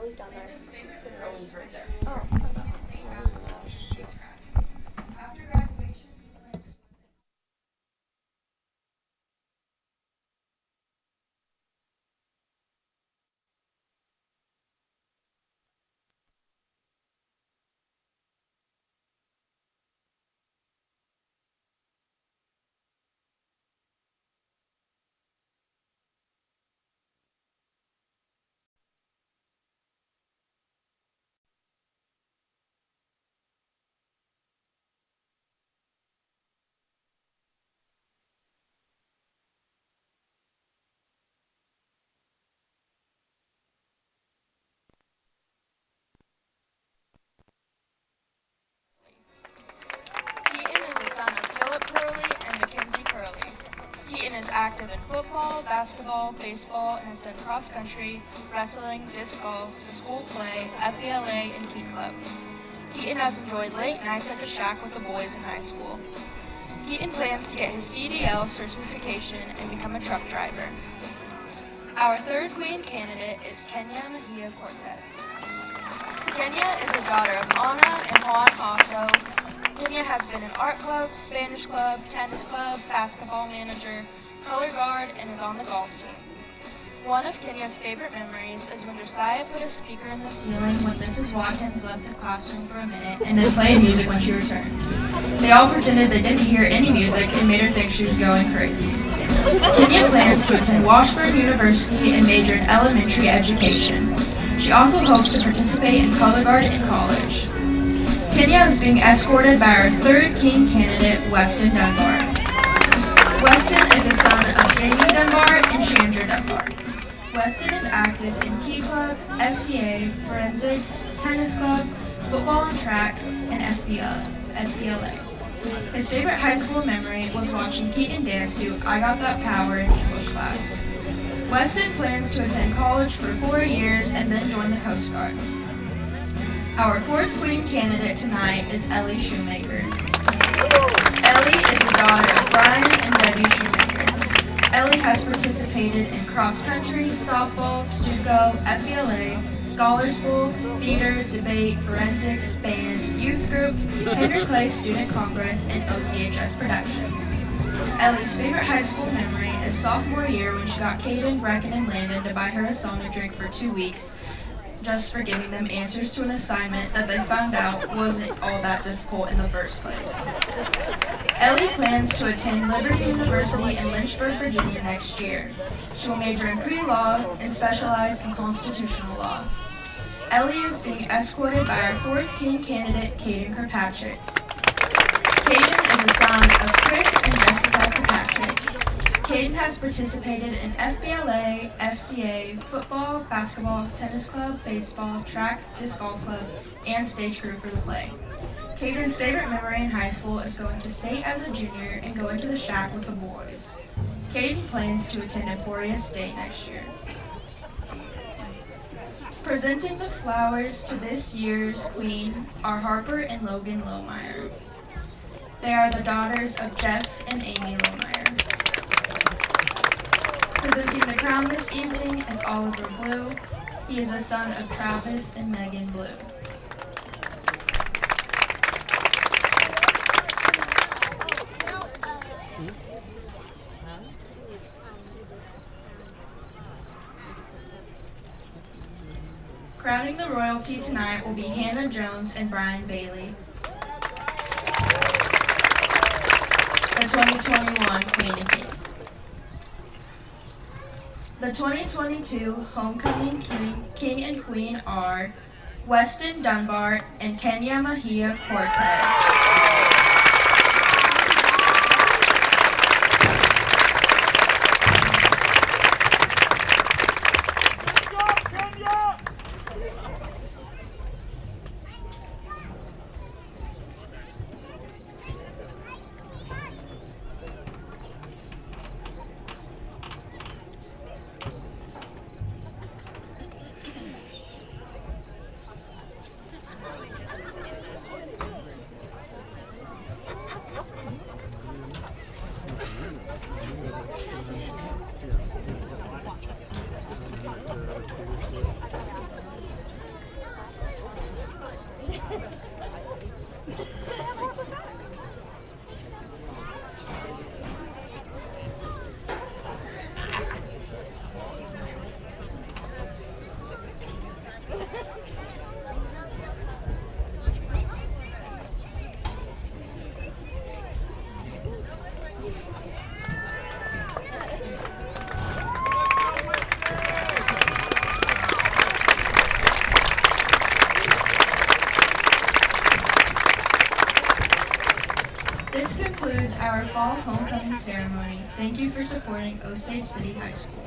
Ellie's down there. Cohen's right there. Oh. After graduation, he plans to Keaton is the son of Philip Curley and Mackenzie Curley. Keaton is active in football, basketball, baseball, and has done cross country, wrestling, disc golf, the school play, FBLA, and Key Club. Keaton has enjoyed late nights at the shack with the boys in high school. Keaton plans to get his CDL certification and become a truck driver. Our third queen candidate is Kenya Mejia Cortez. Kenya is the daughter of Anna and Juan Hasso. Kenya has been in art club, Spanish club, tennis club, basketball manager, color guard, and is on the golf team. One of Kenya's favorite memories is when Josiah put a speaker in the ceiling when Mrs. Watkins left the classroom for a minute and then played music when she returned. They all pretended they didn't hear any music and made her think she was going crazy. Kenya plans to attend Washburn University and major in elementary education. She also hopes to participate in color guard in college. Kenya is being escorted by our third king candidate, Weston Dunbar. Weston is the son of Jamie Dunbar and Chandra Dunbar. Weston is active in Key Club, FCA, Forensics, Tennis Club, Football and Track, and FBLA. His favorite high school memory was watching Keaton dance to I Got That Power in English class. Weston plans to attend college for 4 years and then join the Coast Guard. Our fourth queen candidate tonight is Ellie Shoemaker. Ellie is the daughter of Brian and Debbie Shoemaker. Ellie has participated in cross-country, softball, Stuco, FBLA, Scholars Bowl, theater, debate, forensics, band, youth group, Henry Clay Student Congress, and OCHS productions. Ellie's favorite high school memory is sophomore year when she got Caden, Brecken, and Landon to buy her a sauna drink for 2 weeks just for giving them answers to an assignment that they found out wasn't all that difficult in the first place. Ellie plans to attend Liberty University in Lynchburg, Virginia next year. She will major in pre-law and specialize in constitutional law. Ellie is being escorted by our fourth king candidate, Caden Kirkpatrick. Caden is the son of Chris and Jessica Kirkpatrick. Caden has participated in FBLA, FCA, football, basketball, tennis club, baseball, track, disc golf club, and stage crew for the play. Caden's favorite memory in high school is going to state as a junior and going to the shack with the boys. Caden plans to attend Emporia State next year. Presenting the flowers to this year's queen are Harper and Logan Lohmeyer. They are the daughters of Jeff and Amy Lohmeyer. Presenting the crown this evening is Oliver Blue. He is the son of Travis and Megan Blue. Crowning the royalty tonight will be Hannah Jones and Brian Bailey, the 2021 Queen and King. The 2022 homecoming king and queen are Weston Dunbar and Kenya Mejia Cortez. This concludes our fall homecoming ceremony. Thank you for supporting Osage City High School.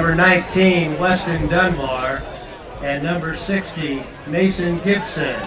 Number 19, Weston Dunbar, and number 60, Mason Gibson.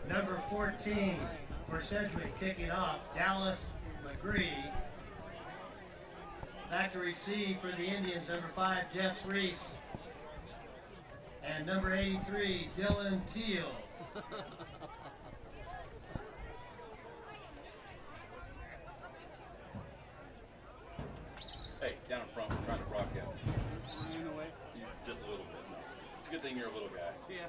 Number 14 for Sedgwick kicking off, Dallas McGree. Back to receive for the Indians, number 5, Jess Reese. And number 83, Dylan Teal. Hey, down in front, we're trying to broadcast it. In a way? Just a little bit. No. It's a good thing you're a little guy. Yeah.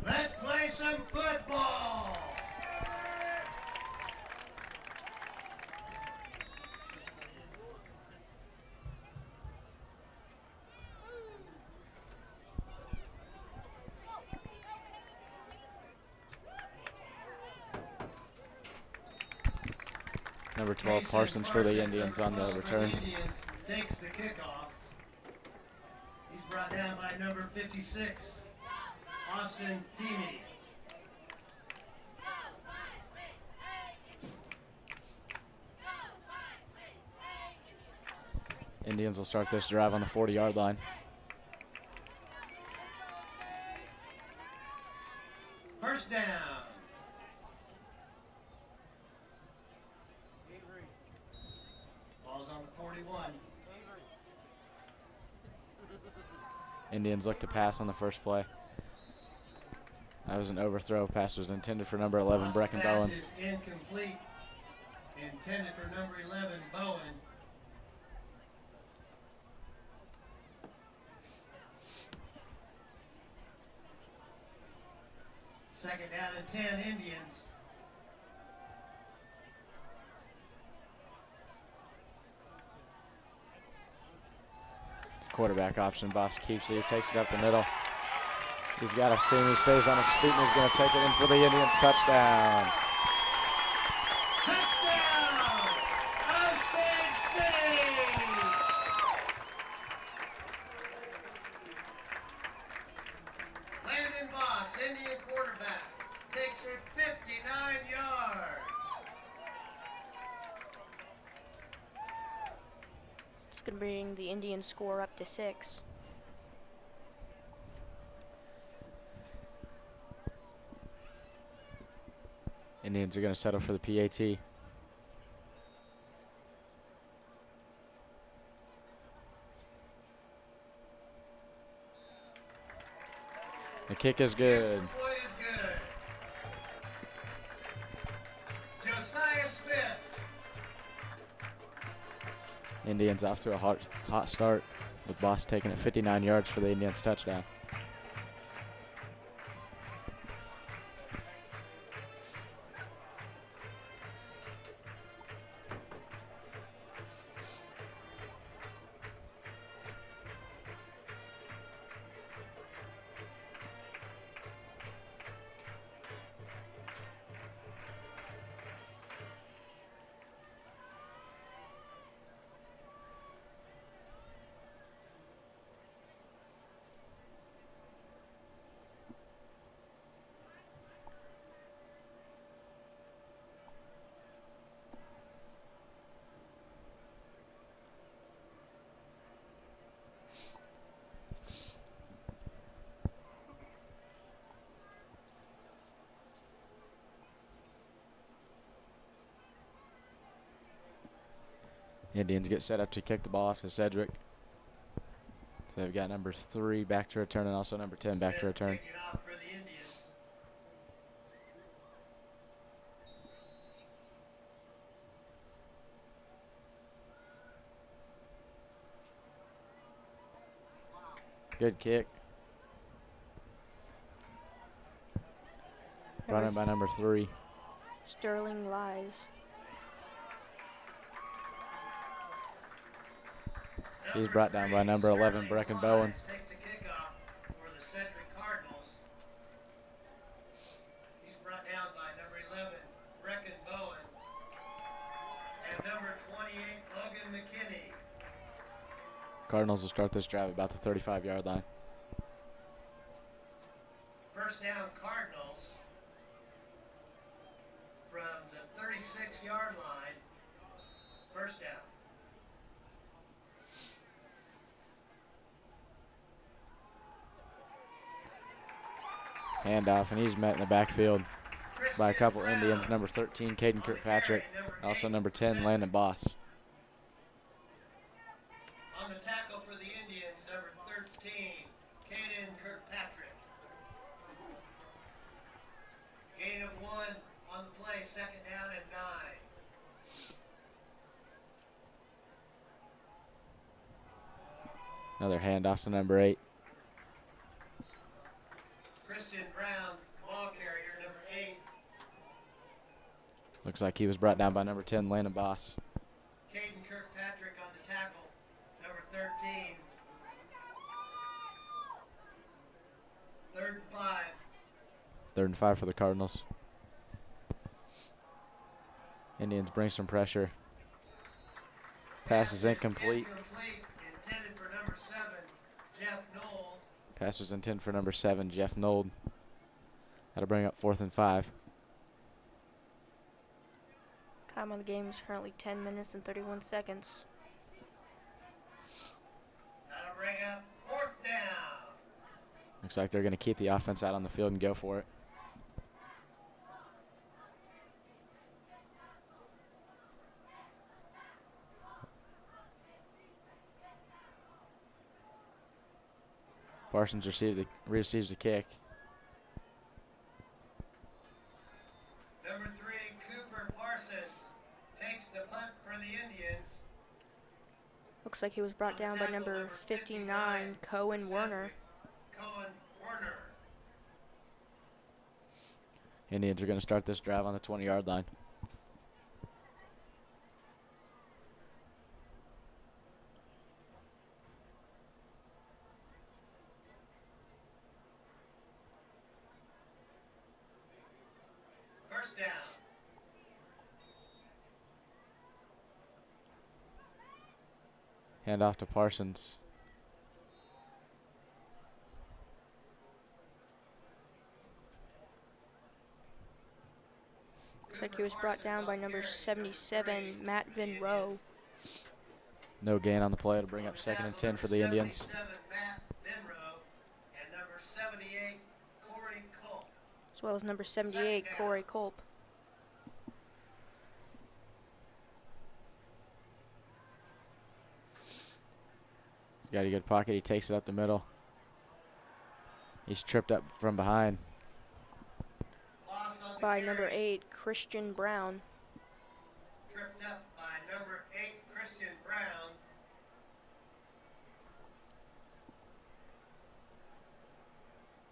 Let's play some football. Number 12, Parsons for the Indians on the return. Indians takes the kickoff. He's brought down by number 56, Austin Teamy. Indians will start this drive on the 40-yard line. First down. Ball's on the 41. Indians look to pass on the first play. That was an overthrow. Pass was intended for number 11, Brecken Bowen. Pass is incomplete. Intended for number 11, Bowen. Second down and 10, Indians. Quarterback option. Boss keeps it. He takes it up the middle. He's got a seam. He stays on his feet, and he's going to take it in for the Indians. Touchdown. Touchdown! Osage City! Landon Boss, Indian quarterback, takes it 59 yards. It's going to bring the Indian score up to 6. Indians are going to settle for the PAT. The kick is good. The point is good. Josiah Smith. Indians off to a hot start, with Boss taking it 59 yards for the Indians touchdown. Indians get set up to kick the ball off to Sedgwick. So they've got number 3 back to return and also number 10 back to return. Kicking off for the Indians. Good kick. Running by number 3. Sterling Lies. He's brought down by number 11, Brecken Bowen. Takes the kickoff for the Sedgwick Cardinals. He's brought down by number 11, Brecken Bowen, and number 28, Logan McKinney. Cardinals will start this drive about the 35-yard line. First down Cardinals from the 36-yard line. First down. Handoff, and he's met in the backfield by a couple Indians. Number 13, Caden Kirkpatrick. Also number 10, Landon Boss. On the tackle for the Indians, number 13, Caden Kirkpatrick. Gain of 1 on the play, second down and 9. Another handoff to number 8. Christian Brown, ball carrier, number 8. Looks like he was brought down by number 10, Landon Boss. Caden Kirkpatrick on the tackle, number 13. Third and 5. 3rd and 5 for the Cardinals. Indians bring some pressure. Pass is incomplete. Intended for number 7, Jeff Knoll. Pass was intended for number 7, Jeff Nold. That'll bring up 4th and 5. Time on the game is currently 10 minutes and 31 seconds. That'll bring up 4th down. Looks like they're going to keep the offense out on the field and go for it. Parsons receives the kick. Number 3, Cooper Parsons takes the punt for the Indians. Looks like he was brought down by number 59, Cohen Werner. Cohen Werner. Indians are going to start this drive on the 20-yard line. first down. Hand off to Parsons. Looks like he was brought down by number 77, Matt Vinrow. No gain on the play to bring up 2nd and 10 for the Indians. 77, Matt Vinrow, and number 78, Corey Culp. As well as number 78, Corey Culp. He's got a good pocket. He takes it up the middle. He's tripped up from behind. Loss on the By carry. number 8, Christian Brown. Tripped up by number 8, Christian Brown.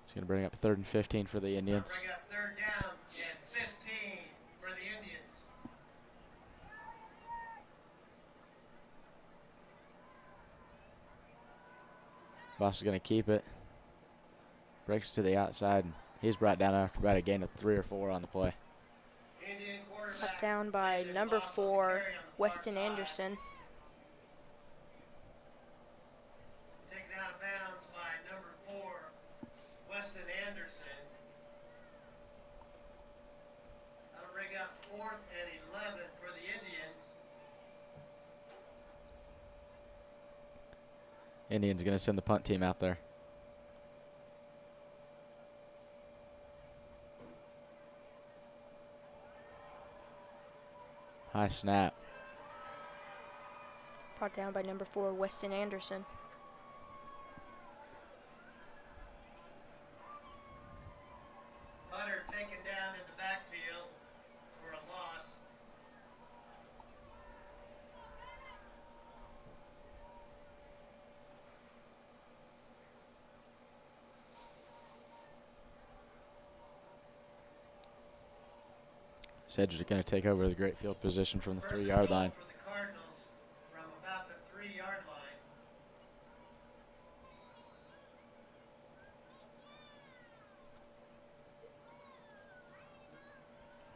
He's going to bring up 3rd and 15 for the Indians. Bring up third down and 15 for the Indians. Boss is going to keep it. Breaks to the outside. And he's brought down after about a gain of 3 or 4 on the play. Indian quarterback. Brought down by and number loss on the 4, carry on the far Weston side. Anderson. Taken out of bounds by number 4, Weston Anderson. That'll bring up 4th and 11 for the Indians. Indians going to send the punt team out there. High snap. Brought down by number 4, Weston Anderson. Hunter taken down in the backfield for a loss. Sedgwick going to take over the great field position from the First 3-yard and goal line. for the Cardinals from about the 3-yard line.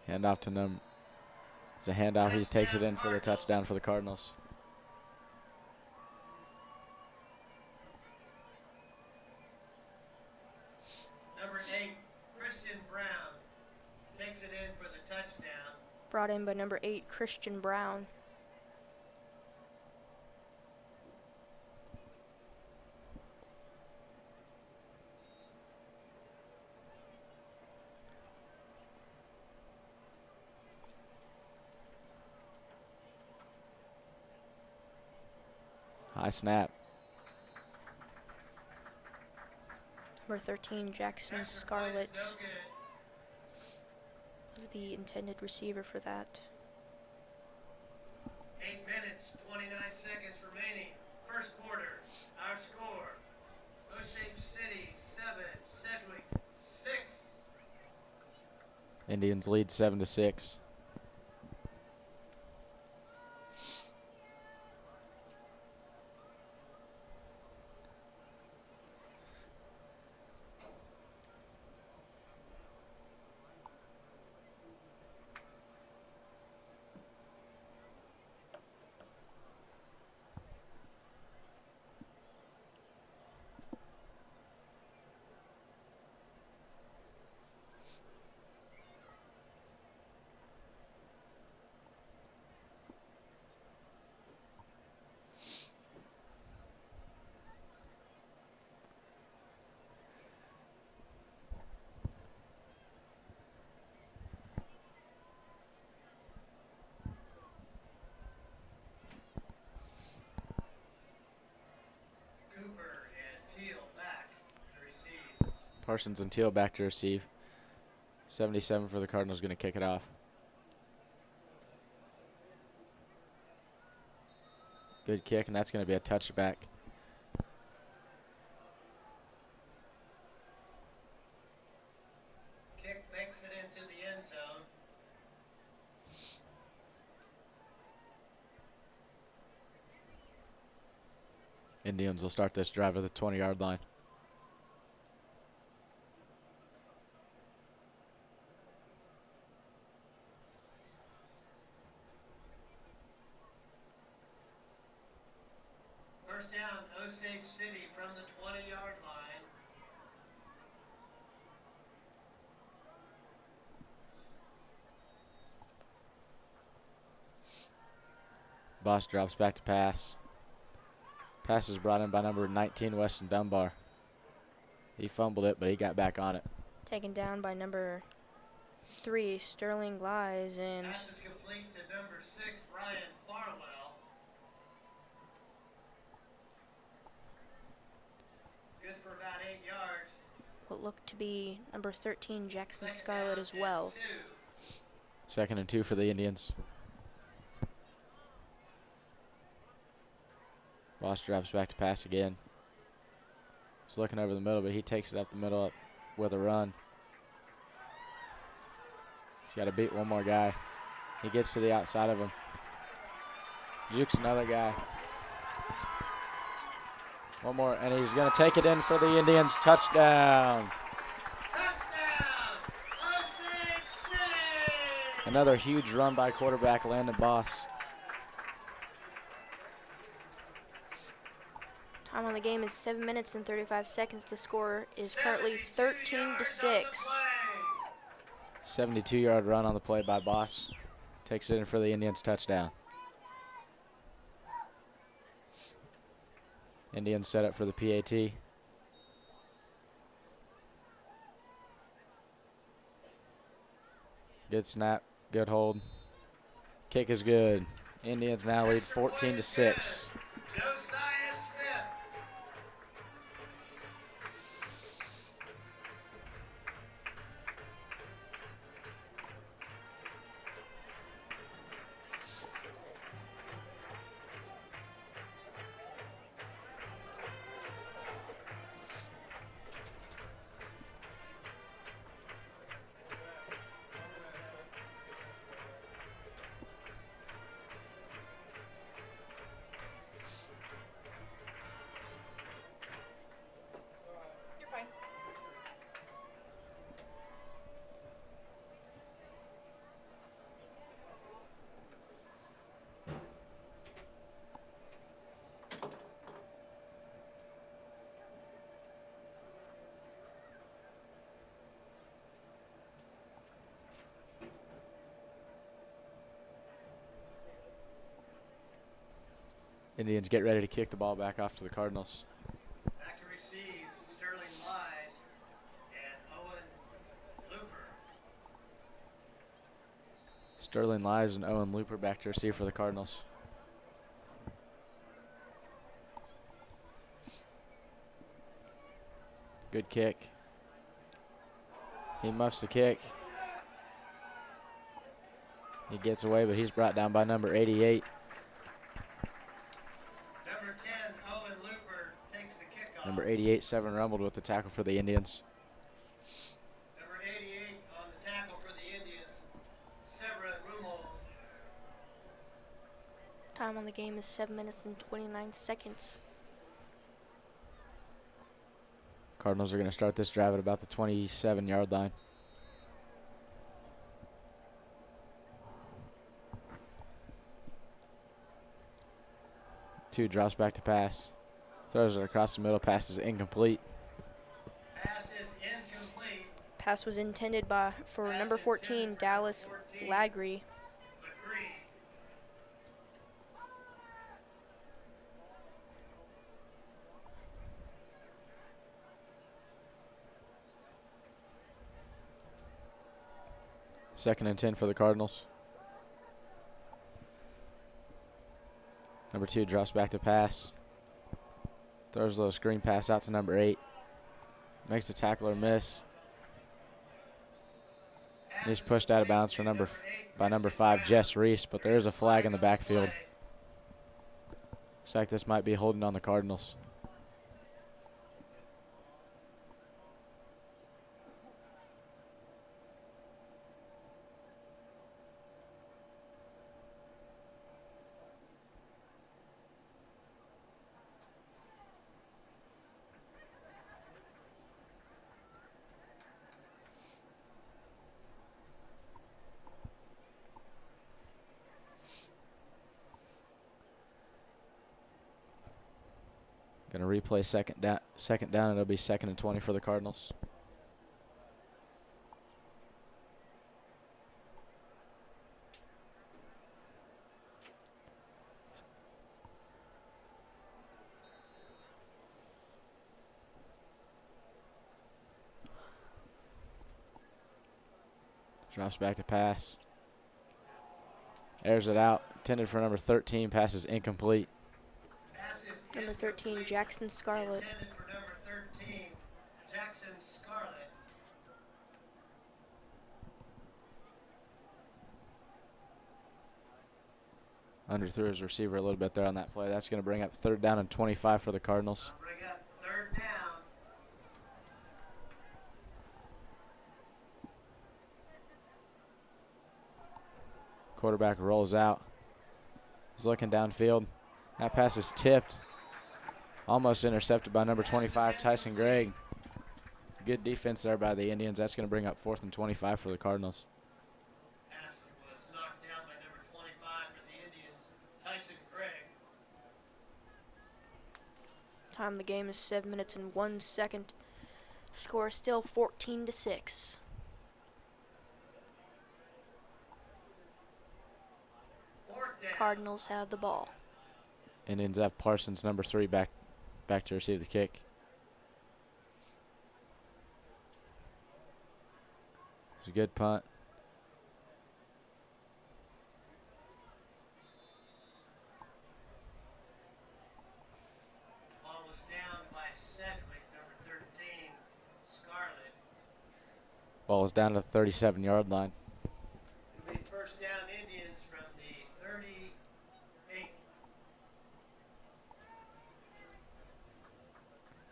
Hand off to Num. It's a handoff. He takes it in for the touchdown for the Cardinals. Number 8, Christian Brown takes it in for the touchdown. Brought in by number 8, Christian Brown. High snap. Number 13, Jackson Extra Scarlett point is no good. was the intended receiver for that. 8 minutes, 29 seconds remaining. First quarter. Our score. Osage City 7, Sedgwick 6. Indians lead 7-6. Cooper and Teal back to receive. Parsons and Teal back to receive. 77 for the Cardinals, going to kick it off. Good kick, and that's going to be a touchback. Kick makes it into the end zone. Indians will start this drive at the 20-yard line. First down, Osage City from the 20-yard line. Boss drops back to pass. Pass is brought in by number 19, Weston Dunbar. He fumbled it, but he got back on it. Taken down by number 3, Sterling Lies, and Pass is complete to number 6, Ryan Farwell. Good for about 8 yards. what looked to be number 13, Jackson Scarlett as well. 2nd and 2 for the Indians. Boss drops back to pass again. He's looking over the middle, but he takes it up the middle with a run. He's got to beat one more guy. He gets to the outside of him. Jukes another guy. One more, and he's going to take it in for the Indians. Touchdown. Touchdown, Osage City! Another huge run by quarterback Landon Boss. Time on the game is 7 minutes and 35 seconds. The score is currently 13-6. 72-yard run on the play by Boss. Takes it in for the Indians. Touchdown. Indians set up for the PAT. Good snap, good hold. Kick is good. Indians now lead 14-6. Josiah Smith. You're fine. Indians get ready to kick the ball back off to the Cardinals. Back to receive, Sterling Lies and Owen Looper. Sterling Lies and Owen Looper back to receive for the Cardinals. Good kick. He muffs the kick. He gets away, but he's brought down by number 88. Number 10, Owen Looper, takes the kickoff. Number 88, Seven Rumbled with the tackle for the Indians. Number 88 on the tackle for the Indians, Severa Rummel. Time on the game is 7 minutes and 29 seconds. Cardinals are going to start this drive at about the 27-yard line. Two drops back to pass. Throws it across the middle. Pass is incomplete. Pass is incomplete. Pass was intended for Pass number 14, intended for Dallas number 14. Lagry. Legree. Second and 10 for the Cardinals. Number 2 drops back to pass. Throws a little screen pass out to number 8. Makes the tackler miss. He's pushed out of bounds for number 5, Jess Reese, but there is a flag in the backfield. Looks like this might be holding on the Cardinals. Going to replay second down. Second down. It'll be 2nd and 20 for the Cardinals. Drops back to pass. Airs it out. Intended for number 13. Pass is incomplete. Number 13, Jackson Scarlett. Intended for number 13, Jackson Scarlett. Underthrew his receiver a little bit there on that play. That's going to bring up 3rd down and 25 for the Cardinals. Bring up 3rd down. Quarterback rolls out. He's looking downfield. That pass is tipped. Almost intercepted by number 25, Tyson Gregg. Good defense there by the Indians. That's going to bring up 4th and 25 for the Cardinals. Pass was knocked down by number 25 for the Indians, Tyson Gregg. Time of the game is 7 minutes and 1 second. Score still 14-6. Cardinals have the ball. Indians have Parsons, number 3, back to receive the kick. It's a good punt. Ball was down by Sedgwick, number 13, Scarlett. Ball is down to the 37-yard line. It'll be 1st down Indians from the 38.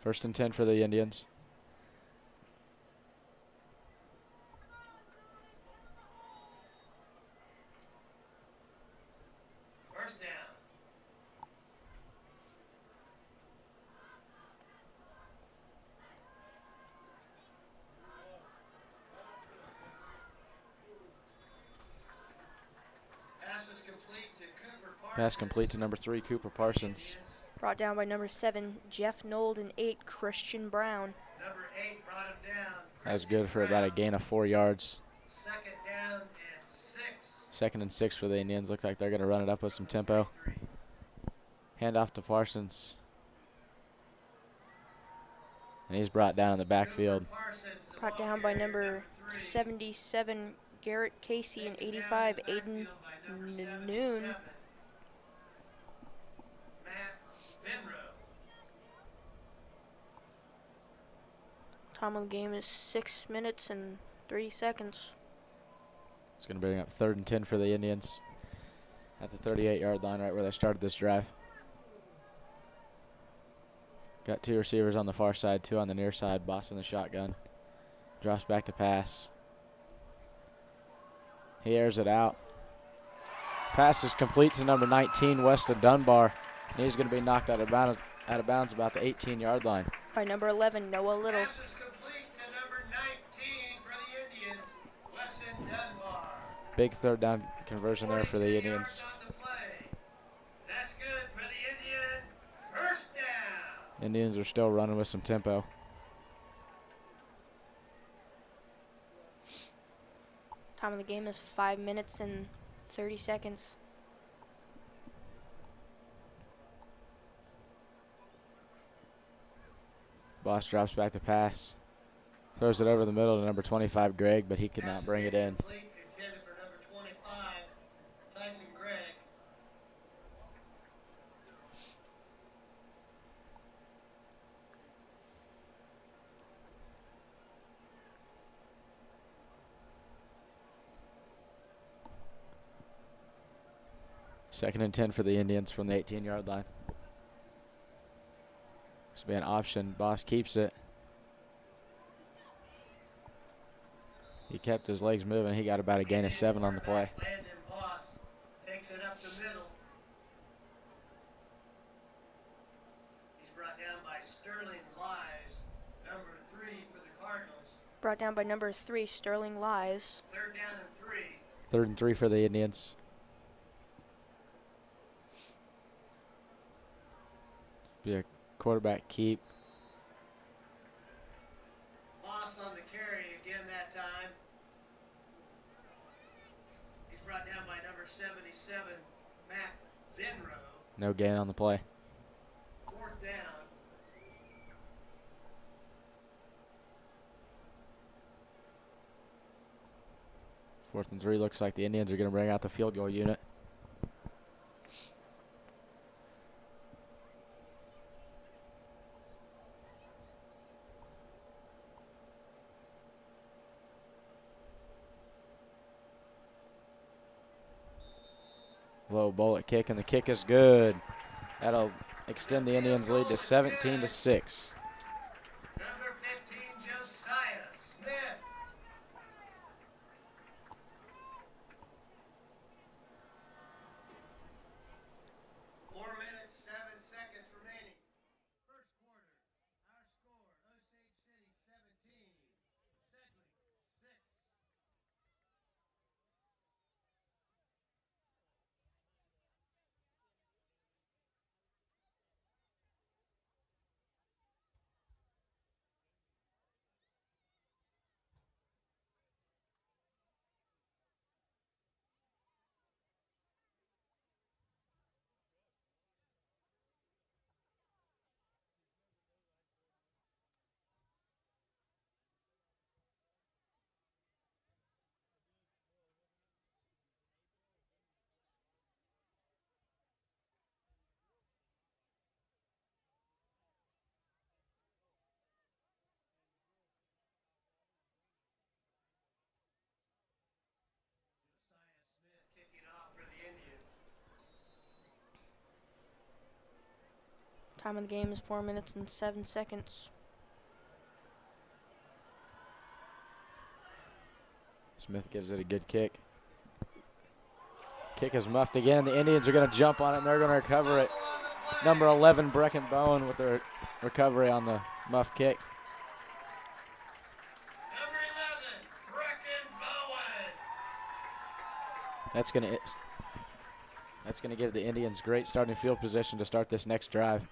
1st and 10 for the Indians. First down. Pass was complete to Cooper Parsons. Pass complete to number 3, Cooper Parsons. Brought down by number 7, Jeff Nold, and 8, Christian Brown. Number 8 brought him down. That was good for about a gain of 4 yards. 2nd down and 6. 2nd and 6 for the Indians. Looks like they're going to run it up with some tempo. Hand off to Parsons. And he's brought down in the backfield. Brought down by number 77, Garrett Casey, and 85, Aiden Noon. Matt Venro. Time of the game is 6 minutes and 3 seconds. It's going to bring up 3rd and 10 for the Indians at the 38-yard line, right where they started this drive. Got 2 receivers on the far side, 2 on the near side. Boss in the shotgun. Drops back to pass. He airs it out. Pass is complete to number 19, Weston Dunbar. And he's going to be knocked out of bounds about the 18-yard line. By number 11, Noah Little. Pass is complete to number 19 for the Indians, Weston Dunbar. Big 3rd down conversion there for the 42 Indians. yards on the play. That's good for the Indian. 1st down. Indians are still running with some tempo. Time of the game is 5 minutes and 30 seconds. Boss drops back to pass. Throws it over the middle to number 25, Gregg, but he could not bring it in. Complete, intended for number 25, Tyson Gregg. Second and 10 for the Indians from the 18-yard line. This will be an option. Boss keeps it. He kept his legs moving. He got about a gain of 7 on the play. Landon Boss takes it up the middle. He's brought down by Sterling Lies, number 3 for the Cardinals. Brought down by number 3, Sterling Lies. 3rd down and 3. 3rd and 3 for the Indians. Be a Quarterback keep. Loss on the carry again that time. He's brought down by number 77, Matt Vinrow. No gain on the play. 4th down. Fourth and 3. Looks like the Indians are going to bring out the field goal unit. Low bullet kick, and the kick is good. That'll extend the Indians' lead to 17-6. Number 15, Josiah Smith. 4 minutes, 7 seconds remaining. First quarter. Our score, Osage City 17, Sedgwick 6. Josiah Smith kicking off for the Indians. Time of the game is 4 minutes and 7 seconds. Smith gives it a good kick. Kick is muffed again. The Indians are going to jump on it, and they're going to recover it. Number 11, Brecken Bowen, with their recovery on the muff kick. Number 11, Brecken Bowen. That's going to give the Indians great starting field position to start this next drive.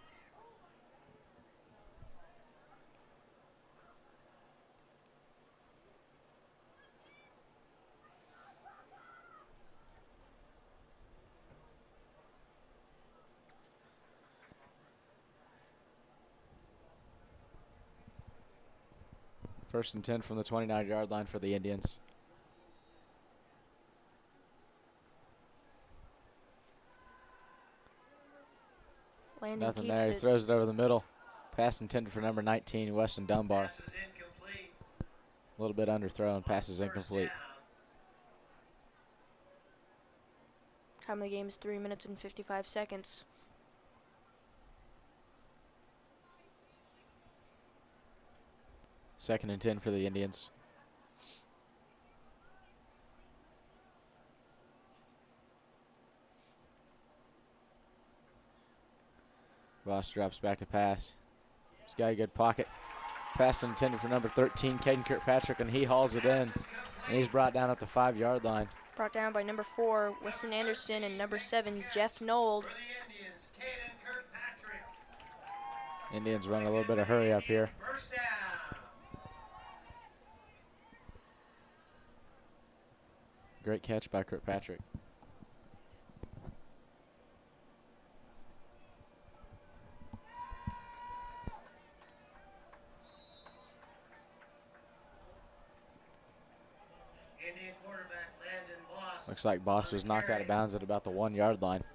First and 10 from the 29-yard line for the Indians. Landon Nothing keeps there. He it. throws it over the middle. Pass intended for number 19, Weston Dunbar. Pass is incomplete. A little bit underthrown. Pass is incomplete. First down. Time of the game is 3 minutes and 55 seconds. Second and 10 for the Indians. Ross drops back to pass. He's got a good pocket. Pass intended for number 13, Caden Kirkpatrick, and he hauls it in. And he's brought down at the 5-yard line. Brought down by number 4, Weston Anderson, and number 7, Jeff Nold. For the Indians, Caden Kirkpatrick. Indians run a little bit of hurry up here. First down. Great catch by Kirkpatrick. Indian quarterback Landon Boss. Looks like Boss was knocked out of bounds at about the 1-yard line.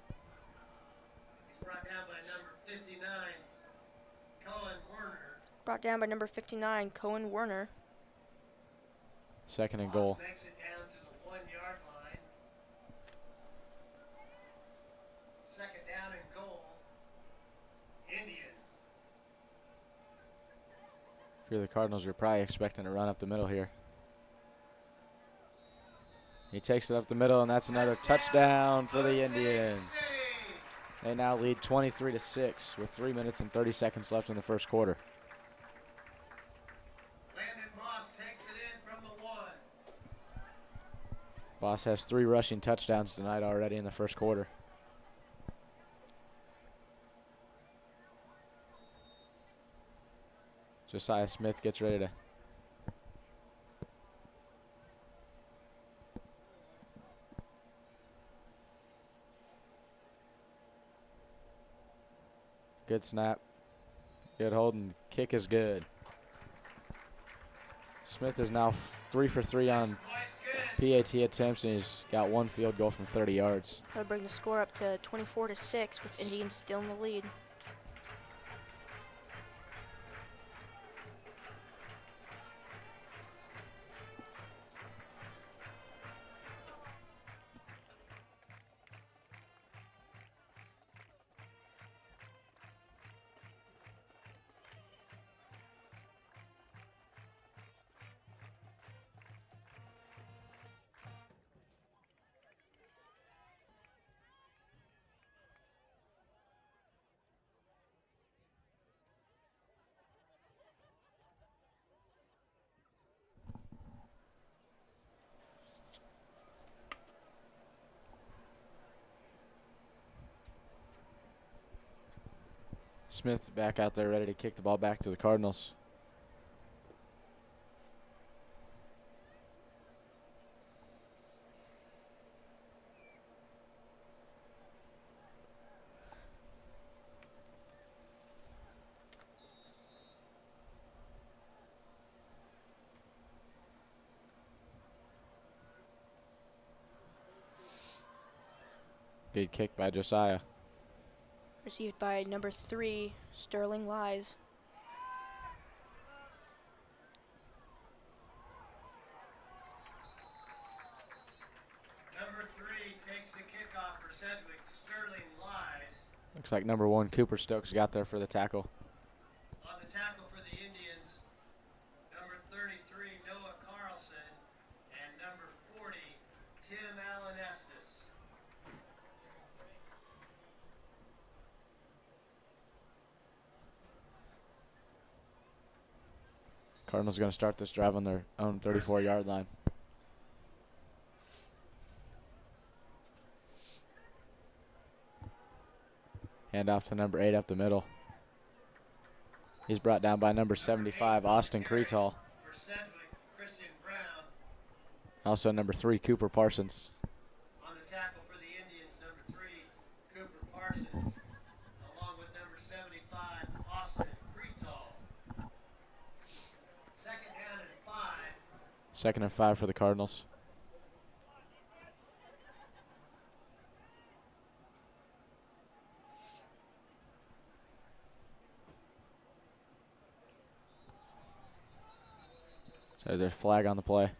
He's brought down by number 59, Colin Werner. Brought down by number 59, Cohen Werner. Second and Boss goal. makes it down to the 1-yard line. Second down and goal. Indians. If you're the Cardinals, you're probably expecting to run up the middle here. He takes it up the middle, and that's another touchdown for the Indians. They now lead 23-6 with 3 minutes and 30 seconds left in the first quarter. Landon Boss takes it in from the 1. Boss has 3 rushing touchdowns tonight already in the first quarter. Josiah Smith gets ready to good snap. Good holding. Kick is good. Smith is now 3 for 3 on PAT attempts, and he's got 1 field goal from 30 yards. That'll bring the score up to 24-6 with Indians still in the lead. Smith back out there ready to kick the ball back to the Cardinals. Good kick by Josiah. Received by number 3, Sterling Lies. Number 3 takes the kickoff for Sedgwick. Sterling Lies. Looks like number 1, Cooper Stokes, got there for the tackle. On the tackle for the Indians, number 33, Noah Carlson, and number 40, Tim Allen Estes. Cardinals are going to start this drive on their own 34-yard line. Hand off to number 8 up the middle. He's brought down by number 75, Austin Creetall. For Sedgwick, Christian Brown. Also number 3, Cooper Parsons. On the tackle for the Indians, number 3, Cooper Parsons, along with number 75, Austin Creetall. Second down and 5. Second and 5 for the Cardinals. So there's a flag on the play.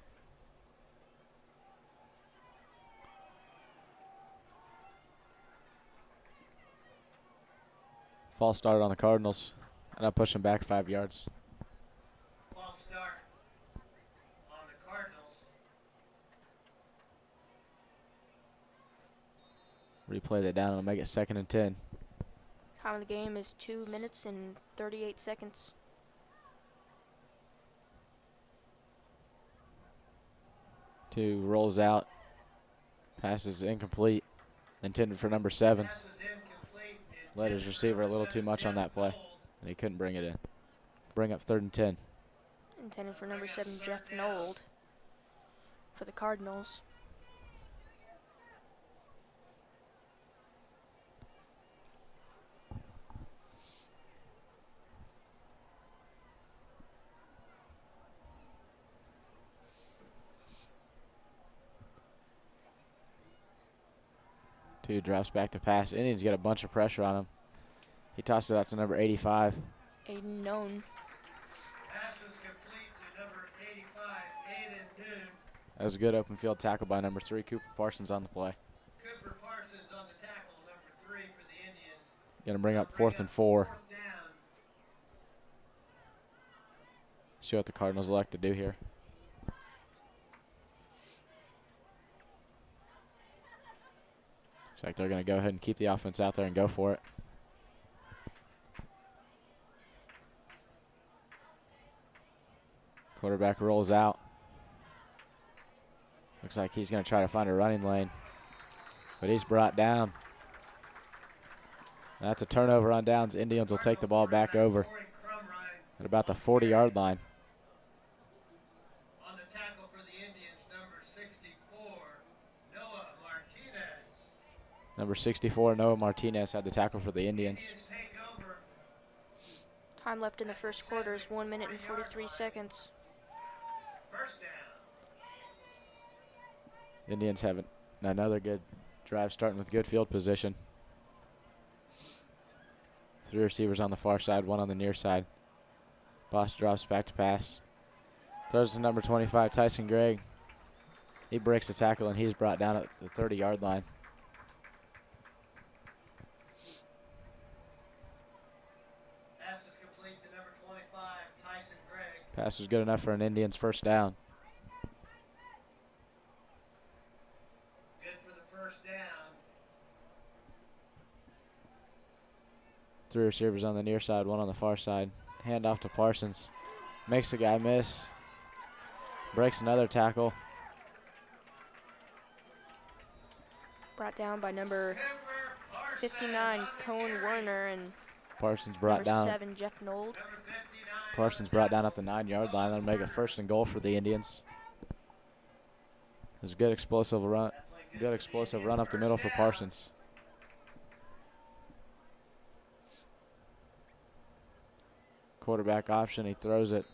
False start on the Cardinals, and I push them back 5 yards. False start on the Cardinals. Replay that down and make it 2nd and 10. Time of the game is 2 minutes and 38 seconds. Two rolls out. Pass is incomplete. Intended for number 7. Pass was incomplete. Led his receiver a little too much on that play, and he couldn't bring it in. Bring up 3rd and 10. Intended for number 7, Jeff Nold for the Cardinals. Two drops back to pass. Indians get a bunch of pressure on him. He tossed it out to number 85. Aiden Known. Pass was complete to number 85, Aiden Noon. That was a good open field tackle by number 3, Cooper Parsons, on the play. Cooper Parsons on the tackle, number 3 for the Indians. Going to bring up 4th and 4. 4th down. See what the Cardinals elect to do here. Looks like they're going to go ahead and keep the offense out there and go for it. Quarterback rolls out. Looks like he's going to try to find a running lane, but he's brought down. That's a turnover on downs. Indians will take the ball back over. at about the 40-yard line. On the tackle for the Indians, number 64, Noah Martinez. Number 64, Noah Martinez, had the tackle for the Indians. Indians take over. Time left in the first quarter is 1 minute and 43 seconds. First down. Indians have another good drive starting with good field position. 3 receivers on the far side, 1 on the near side. Boss drops back to pass. Throws to number 25, Tyson Gregg. He breaks the tackle, and he's brought down at the 30-yard line. Pass is complete to number 25, Tyson Gregg. Pass was good enough for an Indians first down. Good for the first down. 3 receivers on the near side, 1 on the far side. Hand off to Parsons. Makes the guy miss. Breaks another tackle. Brought down by number 59, Cohen Werner, and Parsons brought number down. 7, Jeff Nold. Number 59. Parsons brought down at the 9-yard line. That'll make it 1st and goal for the Indians. There's a good explosive run. Good explosive run up the middle for Parsons. Quarterback option. He throws it.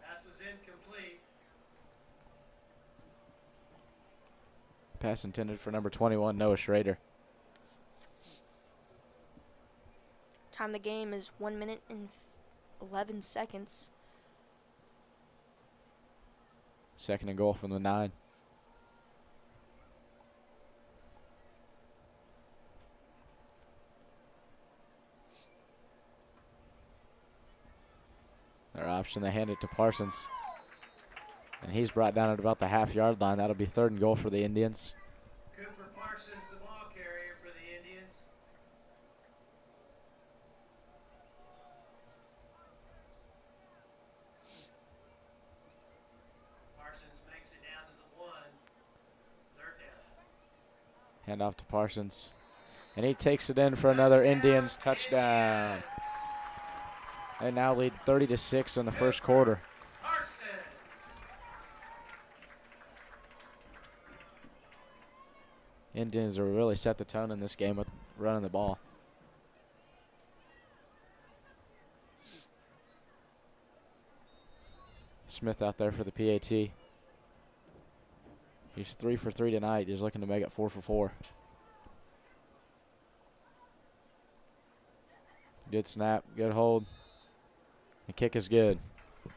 Pass was incomplete. Pass intended for number 21, Noah Schrader. Time of the game is 1 minute and 11 seconds. 2nd and goal from the 9. Their option, they hand it to Parsons. And he's brought down at about the half-yard line. That'll be 3rd and goal for the Indians. Cooper Parsons, the ball carrier for the Indians. Parsons makes it down to the 1. 3rd down. Hand off to Parsons. And he takes it in for another Indians touchdown. They now lead 30-6 in the first quarter. Parsons. Indians are really set the tone in this game with running the ball. Smith out there for the PAT. He's 3 for 3 tonight. He's looking to make it 4 for 4. Good snap, good hold. The kick is good. The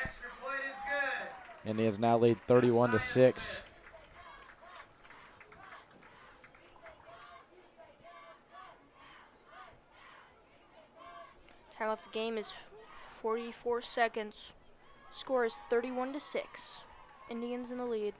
extra point is good. Indians now lead 31-6. Time left the game is 44 seconds. Score is 31-6. Indians in the lead.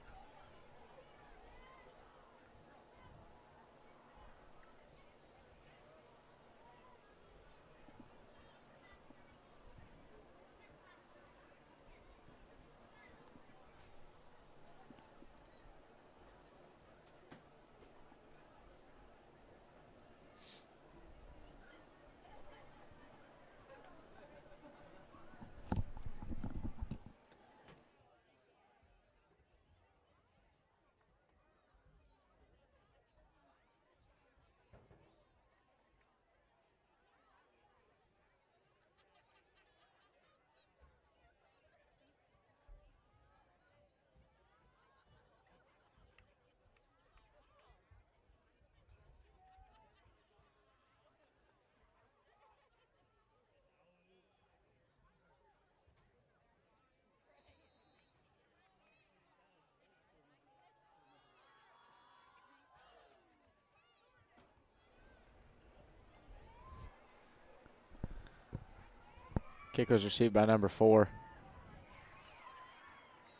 Kick was received by number 4.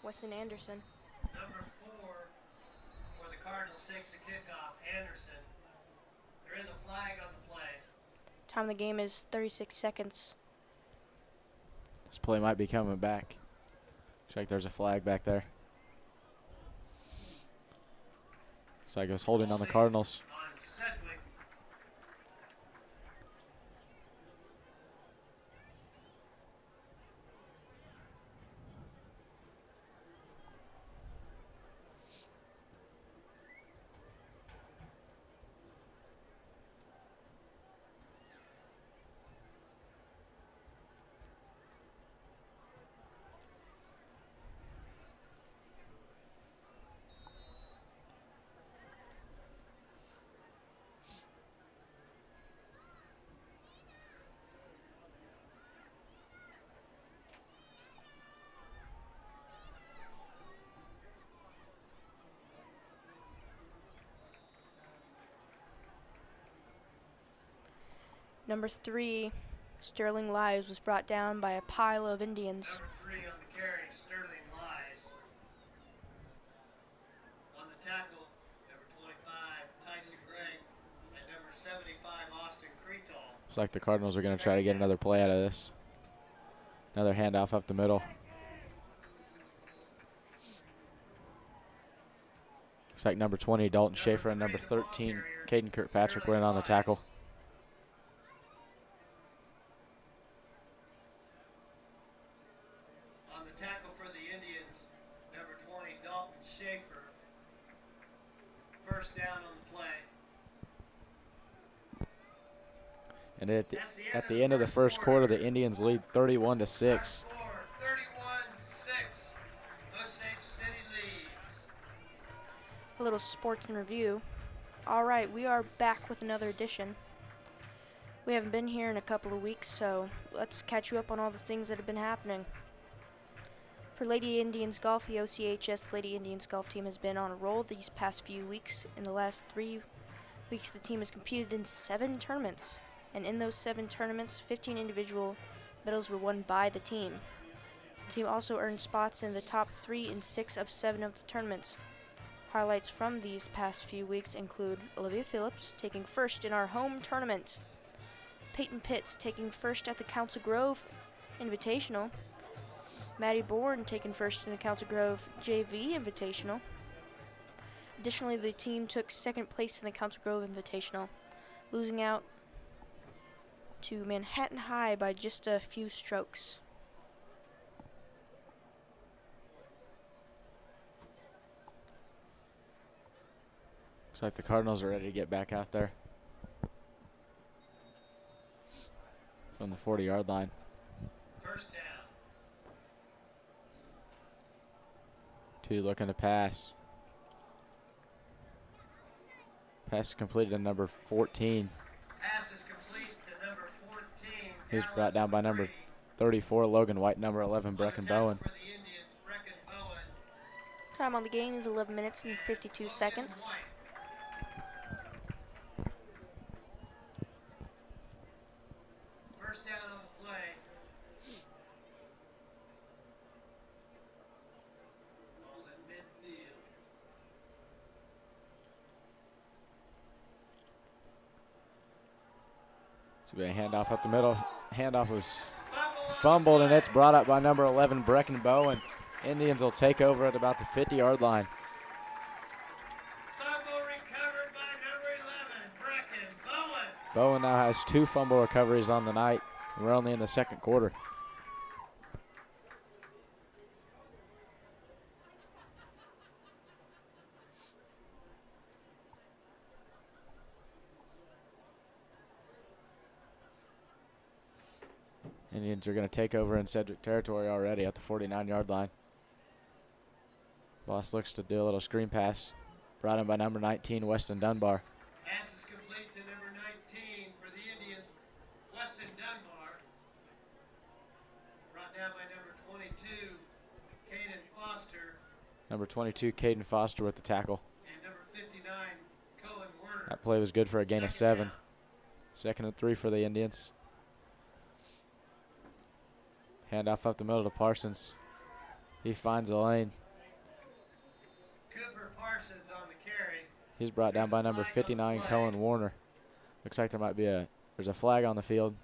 Weston Anderson. Number 4 for the Cardinals takes the kickoff. Anderson. There is a flag on the play. Time of the game is 36 seconds. This play might be coming back. Looks like there's a flag back there. Looks like it was holding on the Cardinals. On Sedgwick. number 3, Sterling Lives, was brought down by a pile of Indians. Number 3 on the carry, Sterling Lies. On the tackle, number 25, Tyson Gregg, and number 75, Austin Creetall. Looks like the Cardinals are going to try to get another play out of this. Another handoff up the middle. Looks like number 20, Dalton Schaefer, and number 13, Caden Kirkpatrick were in on the tackle. On the tackle for the Indians, number 20, Dalton Schaefer. First down on the play. And at the end of the first quarter, the Indians lead 31-6. Score, 31-6. Osage City leads. A little sports in review. All right, we are back with another edition. We haven't been here in a couple of weeks, so let's catch you up on all the things that have been happening. For Lady Indians Golf, the OCHS Lady Indians Golf team has been on a roll these past few weeks. In the last 3 weeks, the team has competed in 7 tournaments. And in those 7 tournaments, 15 individual medals were won by the team. The team also earned spots in the top 3 in 6 of 7 of the tournaments. Highlights from these past few weeks include Olivia Phillips taking first in our home tournament, Peyton Pitts taking first at the Council Grove Invitational, Maddie Bourne taking first in the Council Grove JV Invitational. Additionally, the team took second place in the Council Grove Invitational, losing out to Manhattan High by just a few strokes. Looks like the Cardinals are ready to get back out there from the 40-yard line. First down. 2 looking to pass. Pass is completed to number 14. Pass is complete to number 14. He's brought down by number 34, Logan White, number 11, Brecken Bowen. For the Indians, Brecken Bowen. Time on the game is 11 minutes and 52 seconds. White. First down on the play. Ball's at midfield. So we handoff up the middle. Handoff was fumbled, and it's brought up by number 11, Brecken Bowen. Indians will take over at about the 50-yard line. Fumble recovered by number 11, Brecken Bowen. Bowen now has 2 fumble recoveries on the night. We're only in the second quarter. Indians are going to take over in Sedgwick territory already at the 49-yard line. Boss looks to do a little screen pass. Brought in by number 19, Weston Dunbar. Pass is complete to number 19 for the Indians, Weston Dunbar. Brought down by number 22, Caden Foster, Number 22, Caden Foster with the tackle. and number 59, Cohen Werner. That play was good for a gain of 7. Second and 3 for the Indians. Handoff up the middle to Parsons. He finds the lane. Cooper Parsons on the carry. He's brought down by number 59, Cohen Warner. Looks like there's a flag on the field.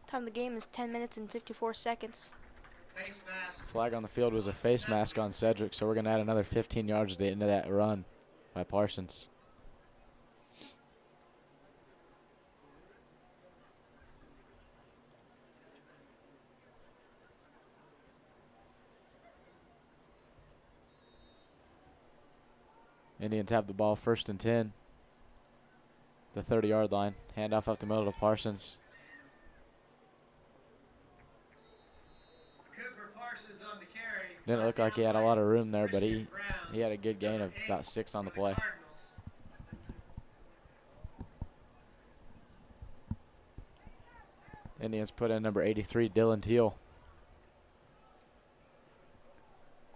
Time of the game is 10 minutes and 54 seconds. Face mask. Flag on the field was a face mask on Sedgwick, so we're going to add another 15 yards to the end of that run by Parsons. Indians have the ball first and 10. The 30-yard line. Handoff up the middle to Parsons. Cooper Parsons on the carry. Didn't look like he had a lot of room there, but he had a good gain of about 6 on the play. Cardinals. Indians put in number 83, Dylan Teal.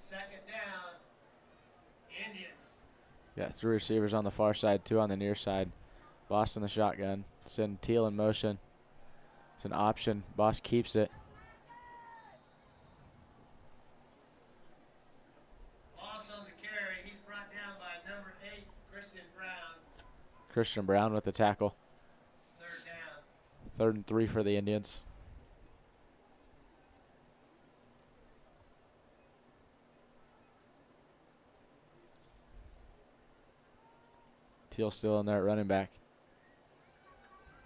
Second down, Indians. Got 3 receivers on the far side, 2 on the near side. Boss in the shotgun. Send Teal in motion. It's an option. Boss keeps it. Loss on the carry. He's brought down by number 8, Christian Brown. Christian Brown with the tackle. Third down. 3rd and 3 for the Indians. Teal still in there at running back.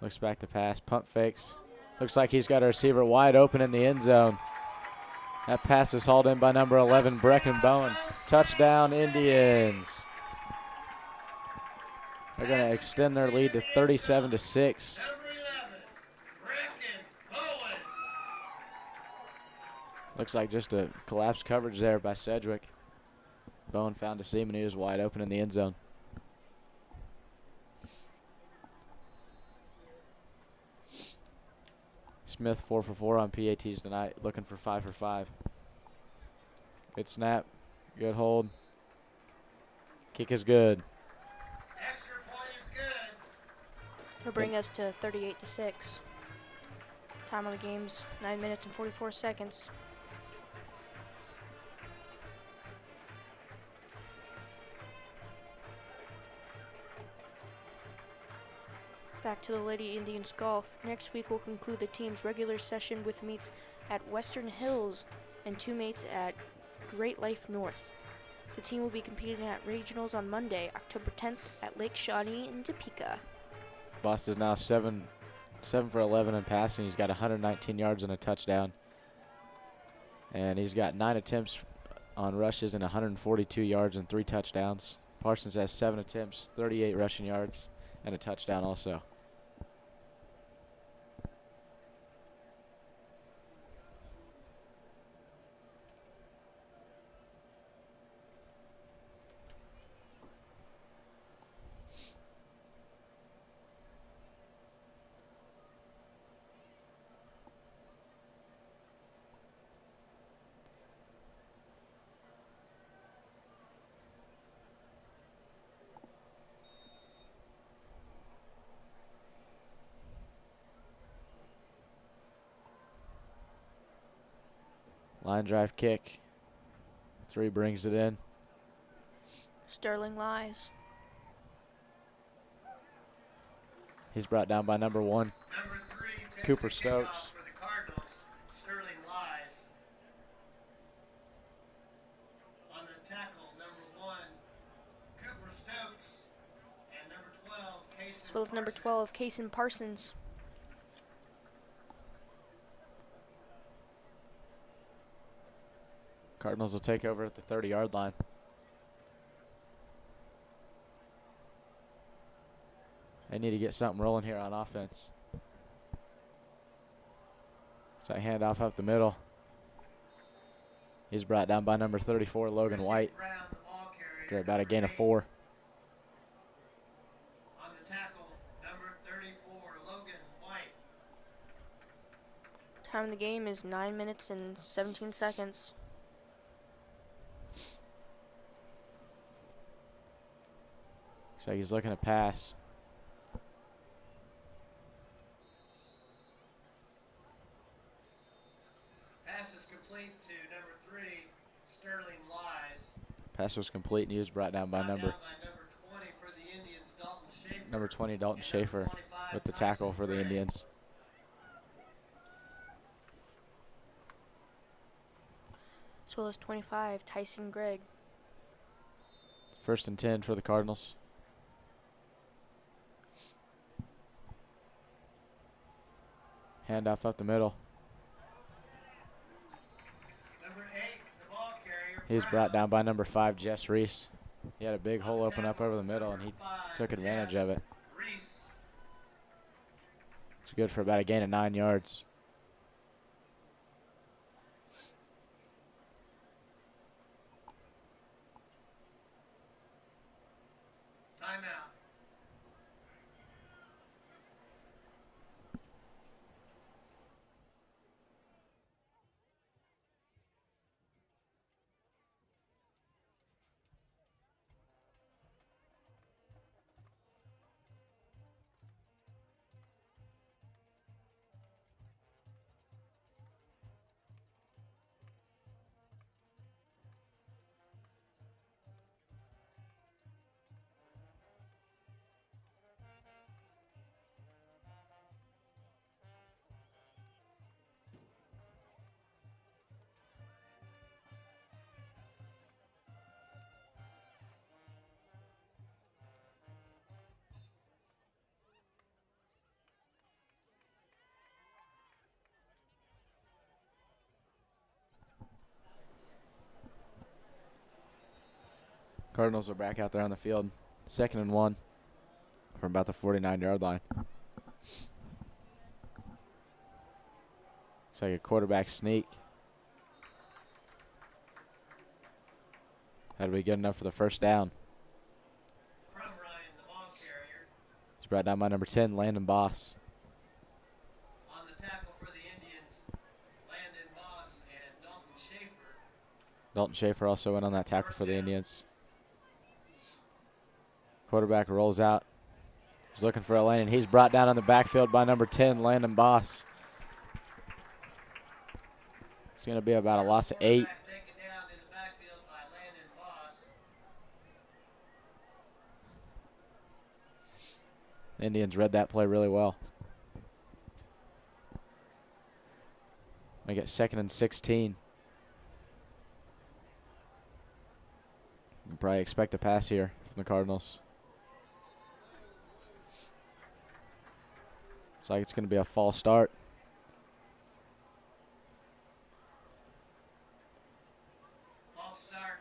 Looks back to pass. Pump fakes. Looks like he's got a receiver wide open in the end zone. That pass is hauled in by number 11, Brecken Bowen. Touchdown, Indians. They're going to extend their lead to 37-6. Number 11, Brecken Bowen. Looks like just a collapsed coverage there by Sedgwick. Bowen found a seam and he was wide open in the end zone. Smith 4 for 4 on PATs tonight, looking for 5 for 5. Good snap, good hold. Kick is good. Extra point is good. It'll bring us to 38-6. Time of the game's 9 minutes and 44 seconds. Back to the Lady Indians golf. Next week we'll conclude the team's regular session with meets at Western Hills and 2 mates at Great Life North. The team will be competing at regionals on Monday, October 10th at Lake Shawnee in Topeka. Boss is now 7 for 11 in passing. He's got 119 yards and a touchdown. And he's got 9 attempts on rushes and 142 yards and 3 touchdowns. Parsons has 7 attempts, 38 rushing yards, and a touchdown also. Line drive kick. 3 brings it in. Sterling Lies. He's brought down by number 1, Number 3, takes Cooper the kickoff Stokes. for the Cardinals, Sterling Lies. On the tackle, number 1, Cooper Stokes, and number 12, Casey. As well as number 12, Kason Parsons. Cardinals will take over at the 30-yard line. They need to get something rolling here on offense. So I hand off up the middle. He's brought down by number 34, Logan White. Brown, the ball carrier, After about a gain of number 4. 8. On the tackle, number 34, Logan White. Time of the game is 9 minutes and 17 seconds. Looks like he's looking to pass. Pass is complete to number 3, Sterling Lies. Pass was complete, and he was brought down by Brought number down by number 20 for the Indians, Dalton Schaefer. number 20, Dalton And number Schaefer, 25, with the tackle Tyson for the Gray. Indians. As well as 25, Tyson Gregg. 1st and 10 for the Cardinals. Handoff up the middle. Number 8, the ball carrier. He's brought down by number 5, Jess Reese. He had a big hole open up over the middle, and he took advantage of it. Reese. It's good for about a gain of 9 yards. Timeout. Cardinals are back out there on the field. 2nd and 1 from about the 49-yard line. Looks like a quarterback sneak. That'll be good enough for the first down. From Ryan, the ball carrier. He's brought down by number 10, Landon Boss. On the tackle for the Indians, Landon Moss and Dalton Schaefer. Dalton Schaefer also went on that tackle for the Indians. Quarterback rolls out. He's looking for a lane, and he's brought down on the backfield by number 10, Landon Boss. It's going to be about a loss of 8. Quarterback taken down in the backfield by Landon Moss. The Indians read that play really well. They get 2nd and 16. You can probably expect a pass here from the Cardinals. Looks like it's going to be a false start. False start.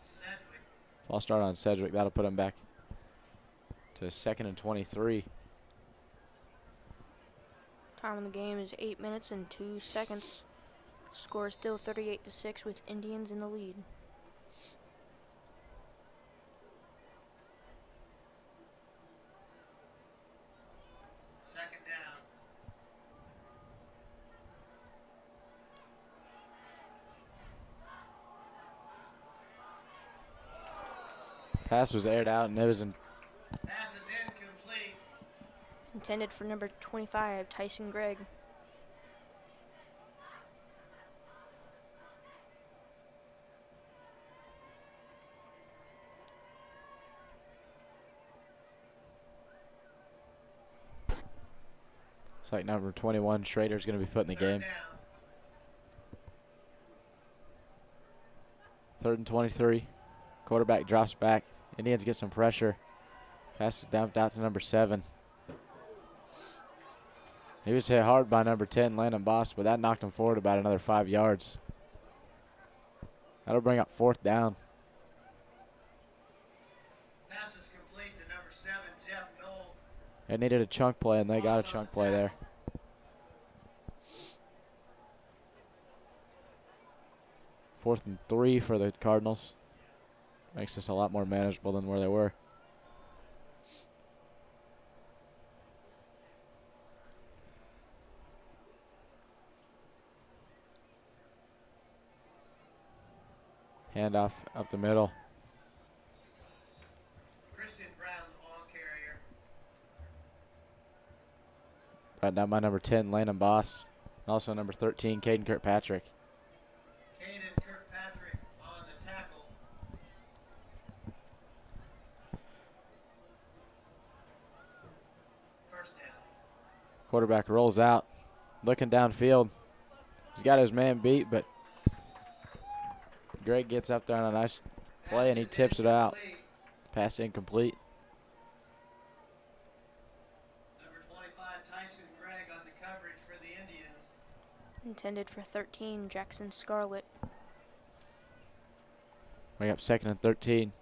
Sedgwick. False start on Sedgwick. That'll put him back to 2nd and 23. Time on the game is 8 minutes and 2 seconds. Score is still 38-6 with Indians in the lead. Second down. Pass was aired out, and it was in. Pass is incomplete. Intended for number 25, Tyson Gregg. It's like number 21, Schrader's going to be put in the Third game. down. 3rd and 23. Quarterback drops back. Indians get some pressure. Pass is dumped out to number 7. He was hit hard by number 10, Landon Boss, but that knocked him forward about another 5 yards. That'll bring up 4th down. Pass is complete to number 7, Jeff Knoll. They needed a chunk play, and they got a chunk play there. 4th and 3 for the Cardinals. Makes this a lot more manageable than where they were. Handoff up the middle. Christian Brown, the ball carrier. Brought down by number 10, Landon Boss. And also number 13, Caden Kirkpatrick. Caden Kirkpatrick on the tackle. First down. Quarterback rolls out, looking downfield. He's got his man beat, but Greg gets up there on a nice play, and he tips it out. Pass incomplete. Number 25, Tyson Gregg on the coverage for the Indians. Intended for 13, Jackson Scarlett. We got 2nd and 13.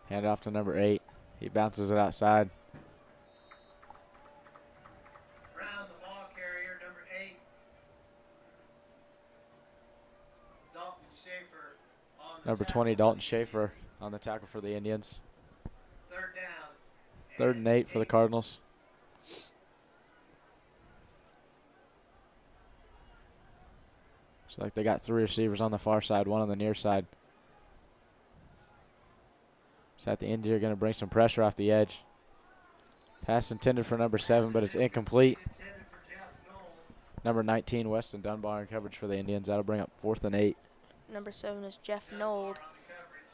Hand off to number 8. He bounces it outside. Brown, the ball carrier, number 8. Dalton Schaefer on the Number tackle 20, for Dalton the Schaefer on the tackle for the Indians. Indians. 3rd down. 3rd and 8 for the Cardinals. Looks like they got 3 receivers on the far side, 1 on the near side. So at the end, you're going to bring some pressure off the edge. Pass intended for number 7, but it's incomplete. Intended for Jeff Knoll. Number 19, Weston Dunbar in coverage for the Indians. That'll bring up 4th and 8. Number 7 is Jeff Nold. On the coverage.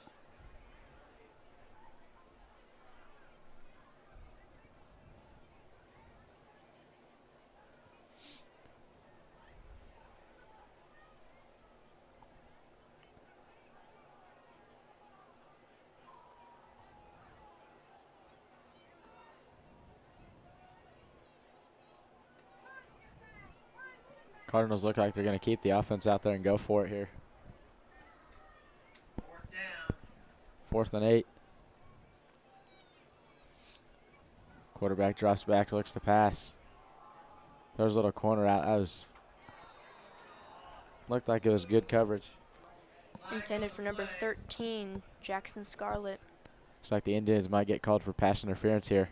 Cardinals look like they're going to keep the offense out there and go for it here. 4th down. 4th and 8. Quarterback drops back, looks to pass. There's a little corner out. Looked like it was good coverage. Intended for number 13, Jackson Scarlett. Looks like the Indians might get called for pass interference here.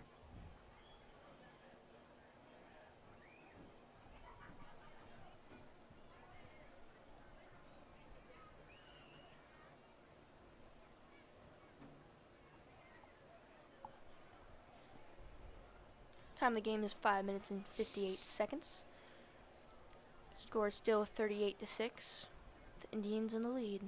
Time of the game is 5 minutes and 58 seconds. Score is still 38-6. The Indians in the lead.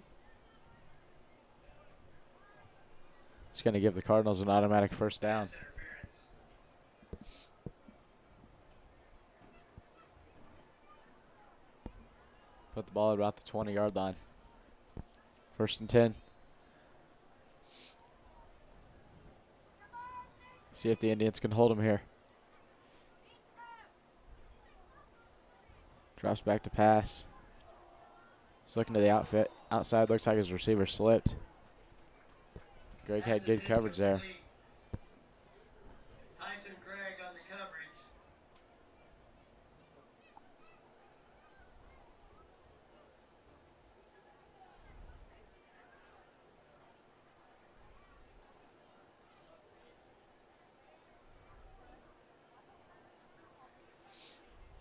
It's going to give the Cardinals an automatic first down. Pass interference. Put the ball at about the 20-yard line. 1st and 10. See if the Indians can hold them here. Drops back to pass. He's looking to the outside. Looks like his receiver slipped. Greg had good coverage there. Tyson Gregg on the coverage.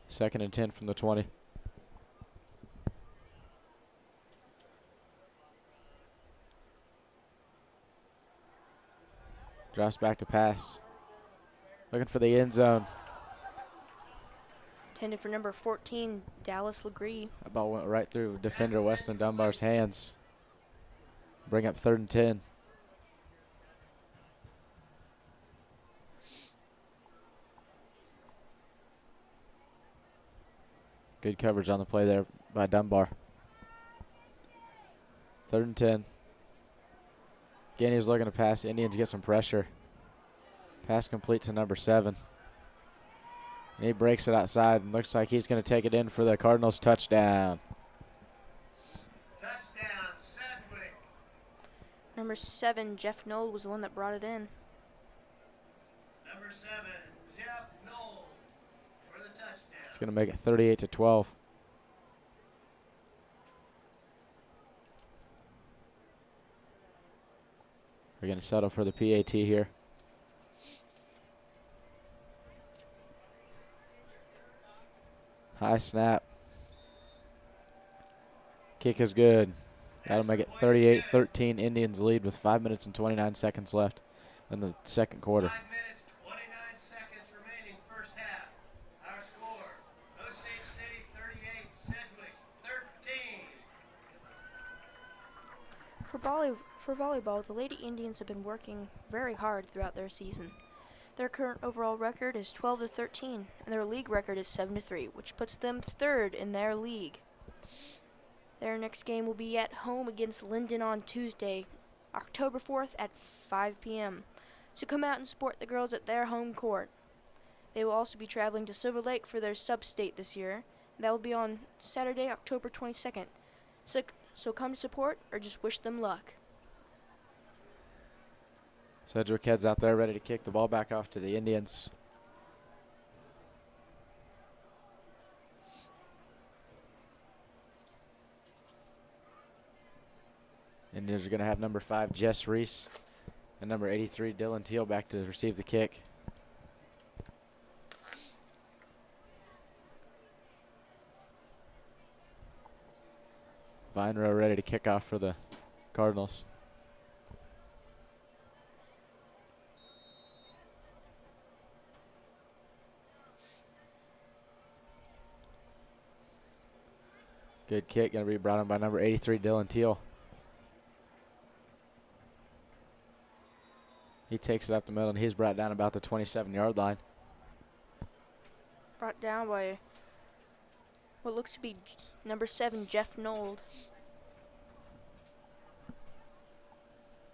Second and 10 from the 20. Drops back to pass. Looking for the end zone. Intended for number 14, Dallas Legree. That ball went right through defender Weston Dunbar's hands. Bring up 3rd and 10. Good coverage on the play there by Dunbar. 3rd and 10. Again, he's looking to pass. Indians get some pressure. Pass complete to number 7. And he breaks it outside and looks like he's going to take it in for the Cardinals touchdown. Touchdown, Sedgwick. Number 7, Jeff Knoll, was the one that brought it in. Number 7, Jeff Knoll for the touchdown. It's going to make it 38-12. We're going to settle for the PAT here. High snap. Kick is good. That'll make it 38-13. Indians lead with 5 minutes and 29 seconds left in the second quarter. 5 minutes, 29 seconds remaining, first half. Our score, Osage City 38, Sedgwick 13. For volleyball, the Lady Indians have been working very hard throughout their season. Their current overall record is 12-13, and their league record is 7-3, which puts them 3rd in their league. Their next game will be at home against Linden on Tuesday, October 4th at 5 p.m. So come out and support the girls at their home court. They will also be traveling to Silver Lake for their sub-state this year. That will be on Saturday, October 22nd. So come to support or just wish them luck. Sedgwick heads out there ready to kick the ball back off to the Indians. Indians are going to have number 5, Jess Reese, and number 83, Dylan Teal, back to receive the kick. Vinero ready to kick off for the Cardinals. Good kick, going to be brought in by number 83, Dylan Teal. He takes it up the middle, and he's brought down about the 27-yard line. Brought down by what looks to be number 7, Jeff Knoll.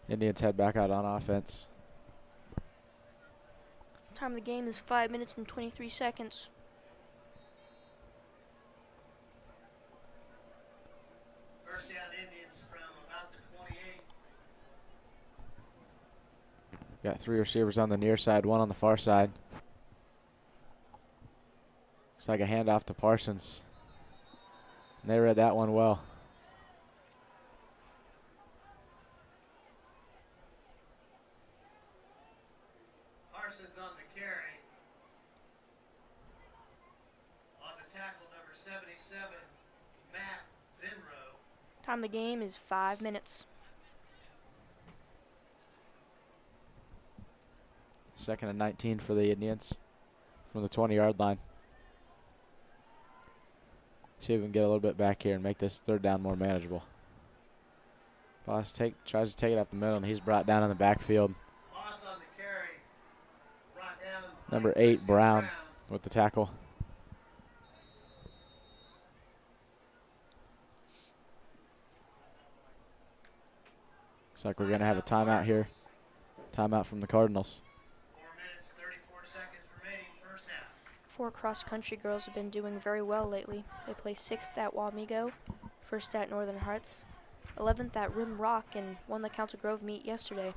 Indians head back out on offense. Time of the game is 5 minutes and 23 seconds. Got 3 receivers on the near side, 1 on the far side. Looks like a handoff to Parsons. And they read that one well. Parsons on the carry. On the tackle, number 77, Matt Vinrow. Time of the game is 5 minutes. 2nd and 19 for the Indians from the 20-yard line. See if we can get a little bit back here and make this 3rd down more manageable. Boss tries to take it up the middle, and he's brought down in the backfield. Loss on the carry. Brought down by Number 8, Christian Brown, with the tackle. Looks like we're going to have a timeout here. Timeout from the Cardinals. 4 minutes, 34 seconds remaining, first half. 4 cross-country girls have been doing very well lately. They placed 6th at Wamego, 1st at Northern Hearts, 11th at Rim Rock, and won the Council Grove meet yesterday.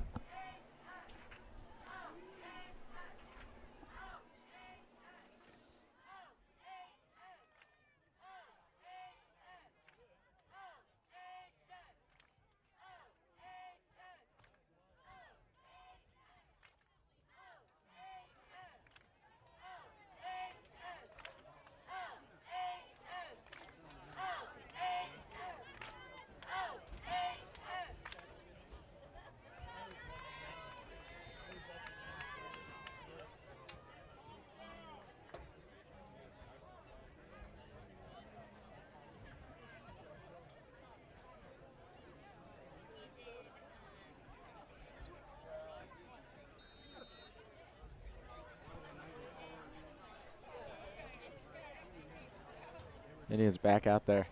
Indians back out there.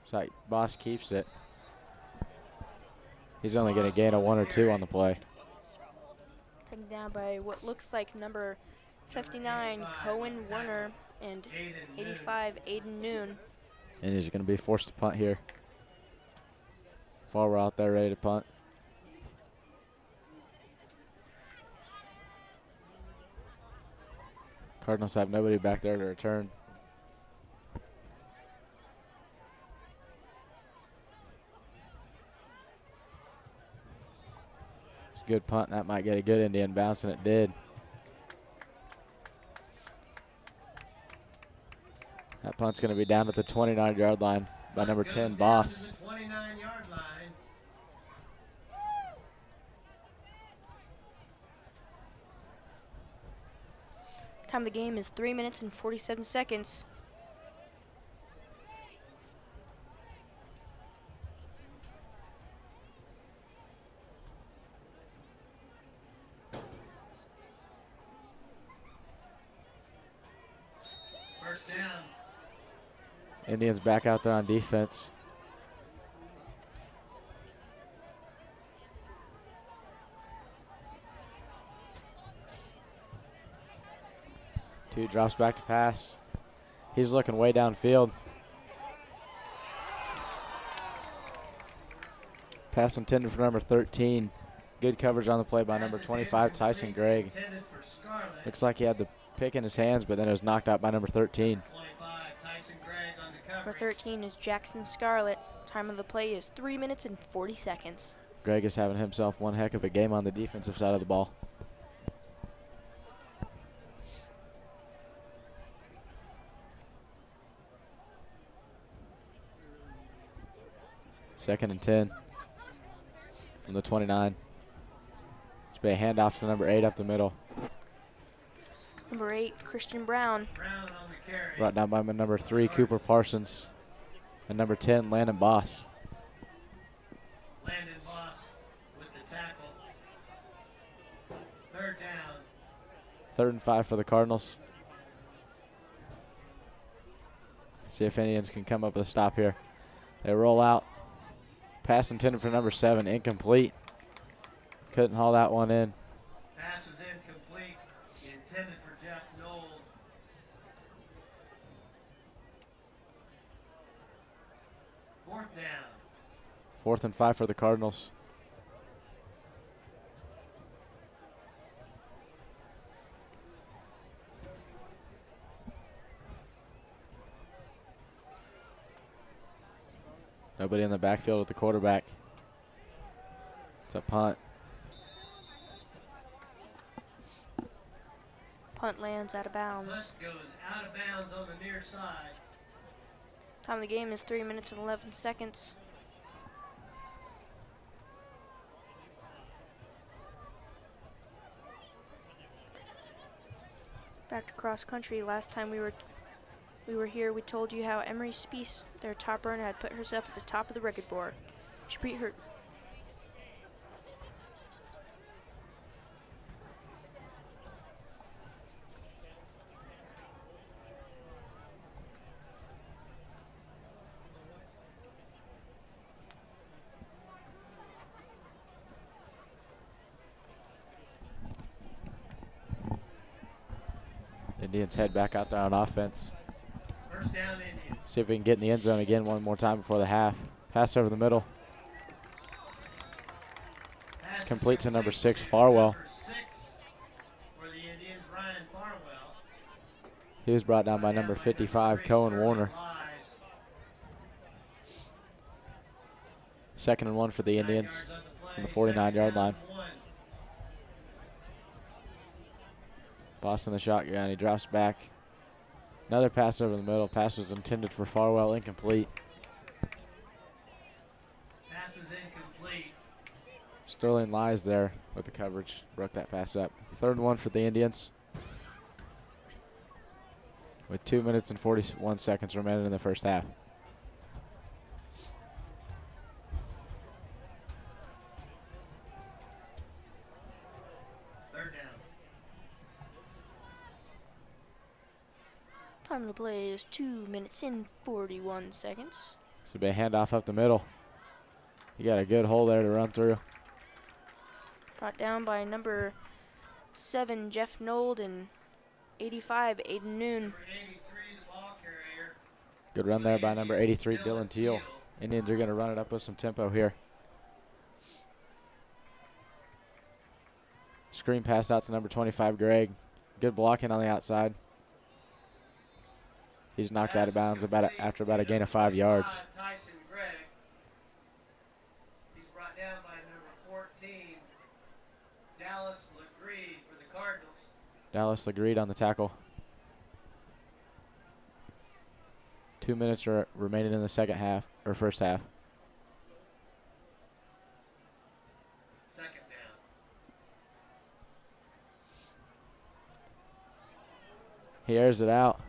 Looks like Boss keeps it. He's only going to gain a 1 or 2 on the play. Taken down by what looks like number 59, Cohen Werner, and 85, Aiden Noon. Indians are going to be forced to punt here. Far out there ready to punt. Cardinals have nobody back there to return. Good punt, and that might get a good Indian bounce, and it did. That punt's going to be down at the 29-yard line by number 10, Boss. 29-yard line. Time of the game is 3 minutes and 47 seconds. First down. Indians back out there on defense. Two drops back to pass. He's looking way downfield. Pass intended for number 13. Good coverage on the play by number 25, Tyson Gregg. Intended for Scarlett. Looks like he had the pick in his hands, but then it was knocked out by number 13. 25, Tyson Gregg on the Number coverage. 13 is Jackson Scarlett. Time of the play is 3 minutes and 40 seconds. Gregg is having himself one heck of a game on the defensive side of the ball. Second and 10 from the 29. It's be a handoff to number 8 up the middle. Number 8, Christian Brown. Brown on the carry. Brought down by number 3, Cooper Parsons. And number 10, Landon Boss. Landon Boss with the tackle. Third down. 3rd and 5 for the Cardinals. See if Indians can come up with a stop here. They roll out. Pass intended for number 7, incomplete. Couldn't haul that one in. Pass was incomplete. Intended for Jeff Knoll. Fourth down. 4th and 5 for the Cardinals. Nobody in the backfield with the quarterback. It's a punt. Punt lands out of bounds. Punt goes out of bounds on the near side. Time of the game is 3 minutes and 11 seconds. Back to cross country. Last time we were here, we told you how Emery Speece, their top runner, had put herself at the top of the record board. She beat her. Indians head back out there on offense. First down, Indians. See if we can get in the end zone again one more time before the half. Pass over the middle. Pass is Complete to number complete 6, to Farwell. number 6 for the Indians, Ryan Farwell. He was brought down by number 55, Cohen Warner. Second and 1 for the Indians on the 49-yard line. Boston the shotgun. He drops back. Another pass over the middle. Pass was intended for Farwell, incomplete. Pass was incomplete. Sterling lies there with the coverage. Broke that pass up. Third and 1 for the Indians. With 2 minutes and 41 seconds remaining in the first half. Third down. Time to play is 2 minutes and 41 seconds. So be a handoff up the middle. You got a good hole there to run through. Brought down by number 7, Jeff Nold, and 85, Aiden Noon. Number 83, the ball carrier. Good run there by number 83, Dylan Teal. Indians are going to run it up with some tempo here. Screen pass out to number 25, Greg. Good blocking on the outside. He's knocked out of bounds after about a gain of 5 yards. Tyson Gregg. He's brought down by number 14, Dallas Legree for the Cardinals. Dallas Legree on the tackle. 2 minutes remaining in the second half, or first half. Second down. He airs it out.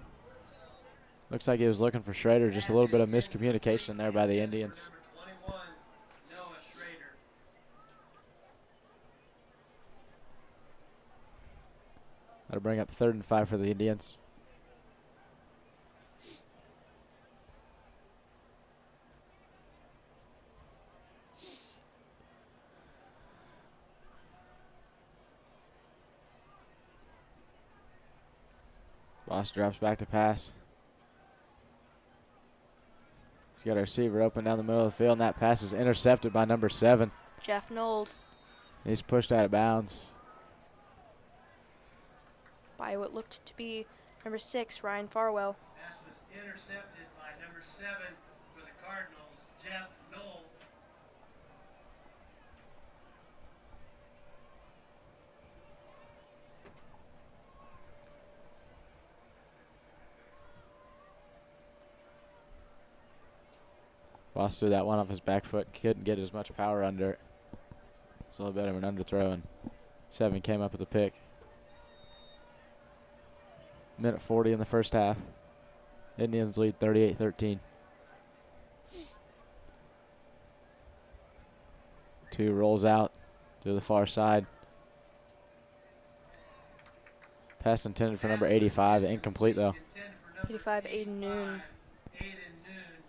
Looks like he was looking for Schrader. Just a little bit of miscommunication there by the Indians. Number 21, Noah Schrader. That'll bring up 3rd and 5 for the Indians. Boss drops back to pass. He's got a receiver open down the middle of the field, and that pass is intercepted by number 7. Jeff Nold He's pushed out of bounds. by what looked to be number 6, Ryan Farwell. Pass was intercepted by number 7 for the Cardinals, Jeff Knoll. Boss threw that one off his back foot. Couldn't get as much power under it. It's a little bit of an underthrow, and 7 came up with a pick. Minute 40 in the first half. Indians lead 38-13. 2 rolls out to the far side. Pass intended for number 85. Incomplete, though. Intended for number 85, Aiden Noon. Aiden Noon.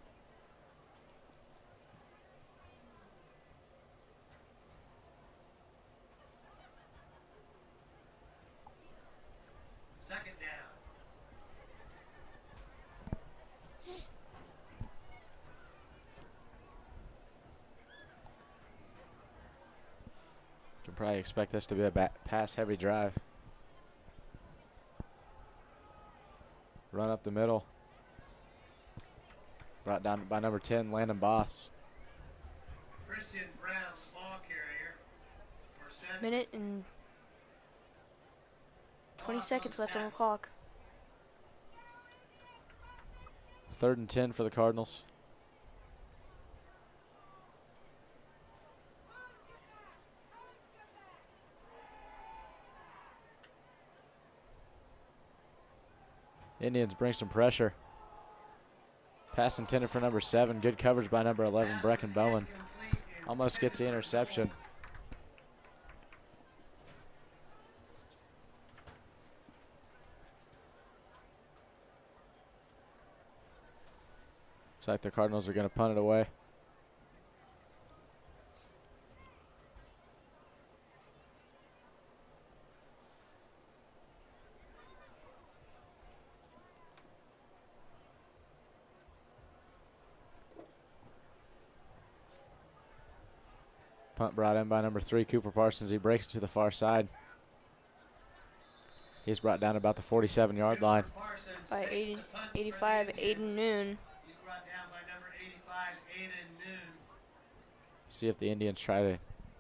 Second down. Can probably expect this to be a pass-heavy drive. Run up the middle. Brought down by number 10, Landon Boss. Christian Brown, the ball carrier for Sedgwick. Minute and 20 Loss on seconds the left on the tackle. clock. 3rd and 10 for the Cardinals. Indians bring some pressure. Pass intended for number 7. Good coverage by number 11, Brecken Bowen. Almost gets the interception. Looks like the Cardinals are going to punt it away. Punt brought in by number 3, Cooper Parsons. He breaks to the far side. He's brought down about the 47-yard line. By 85, Aiden Noon. He's brought down by number 85, Aiden Noon. See if the Indians try to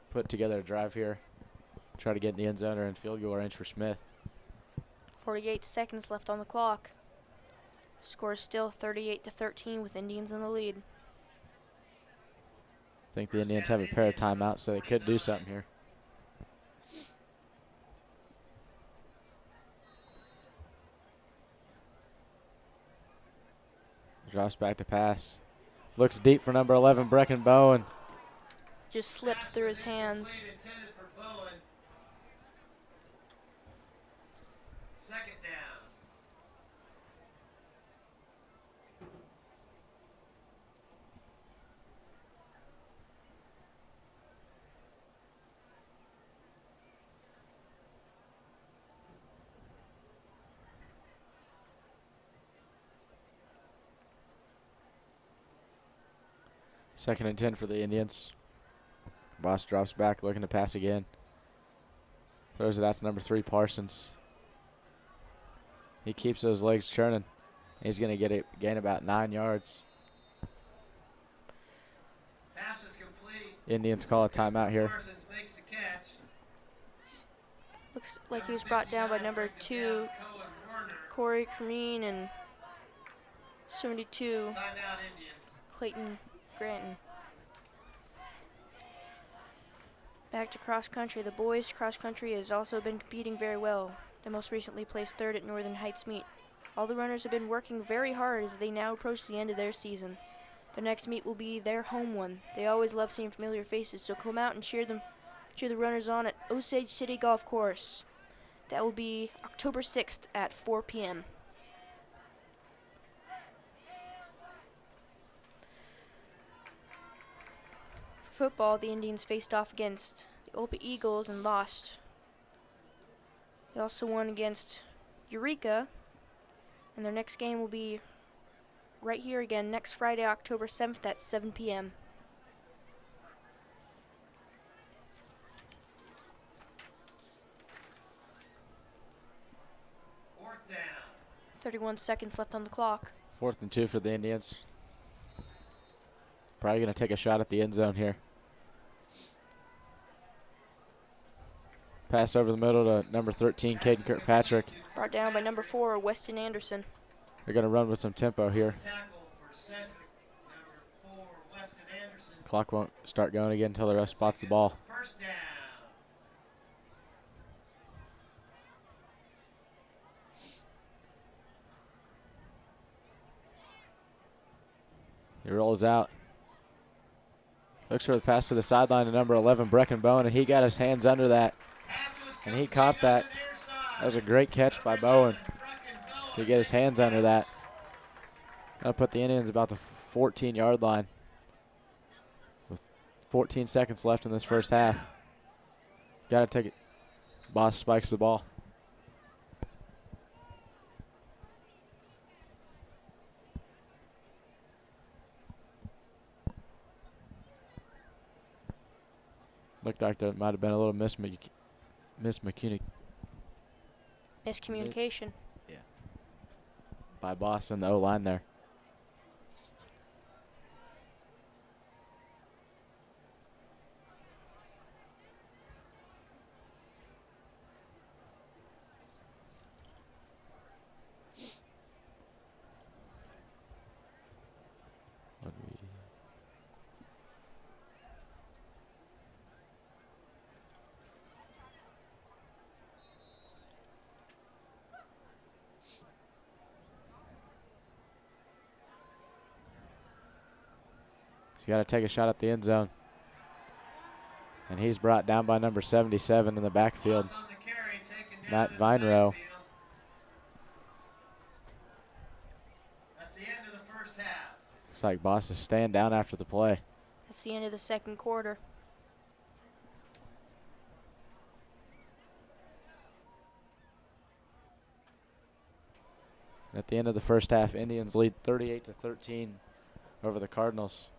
put together a drive here. Try to get in the end zone or in field goal range for Smith. 48 seconds left on the clock. Score is still 38-13 with Indians in the lead. I think the Indians have a pair of timeouts, so they could do something here. Drops back to pass. Looks deep for number 11, Brecken Bowen. Just slips through his hands. Intended for Bowen. Second down. Second and 10 for the Indians. Boss drops back, looking to pass again. Throws it out to number 3, Parsons. He keeps those legs churning. He's going to gain about 9 yards. Pass is complete. Indians call a timeout here. Parsons makes the catch. Looks like he was brought down by number 2, Cohen Werner. Corey Cremeen, and 72, Timeout Indians. Clayton Granton. Back to cross country. The boys cross country has also been competing very well. They most recently placed 3rd at Northern Heights Meet. All the runners have been working very hard as they now approach the end of their season. The next meet will be their home one. They always love seeing familiar faces, so come out and cheer the runners on at Osage City Golf Course. That will be October 6th at 4 p.m. Football, the Indians faced off against the Olpa Eagles and lost. They also won against Eureka, and their next game will be right here again next Friday, October 7th at 7 p.m. Fourth down. 31 seconds left on the clock. 4th and 2 for the Indians. Probably going to take a shot at the end zone here. Pass over the middle to number 13, Caden Kirkpatrick. Brought down by number 4, Weston Anderson. They're going to run with some tempo here. Tackle for Sedgwick. Number 4, Weston Anderson. Clock won't start going again until the ref spots the ball. First down. He rolls out. Looks for the pass to the sideline to number 11, Brecken Bowen, and he got his hands under that. And he caught that. That was a great catch by Bowen to get his hands under that. That'll put the Indians about the 14-yard line with 14 seconds left in this first half. Got to take it. Boss spikes the ball. Looked like there might have been a little miscommunication. Miscommunication. Yeah. By Boss and the O-line there. He's got to take a shot at the end zone. And he's brought down by number 77 in the backfield, Loss on the carry, taken down Matt in the Vinero. backfield. That's the end of the first half. Looks like Boss is staying down after the play. That's the end of the second quarter. At the end of the first half, Indians lead 38-13 over the Cardinals.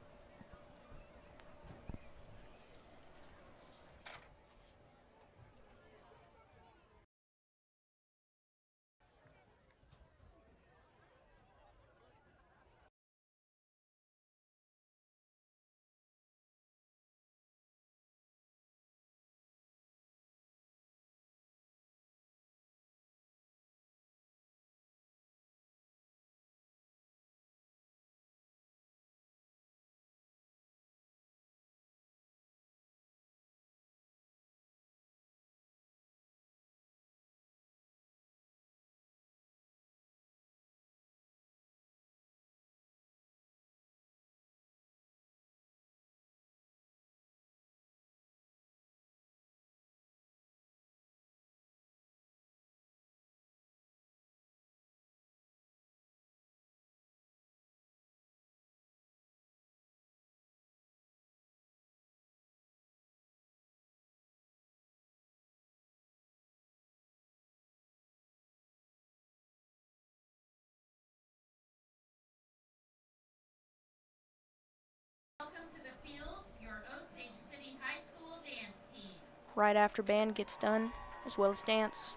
Welcome to the field, your Osage City High School dance team. Right after band gets done, as well as dance.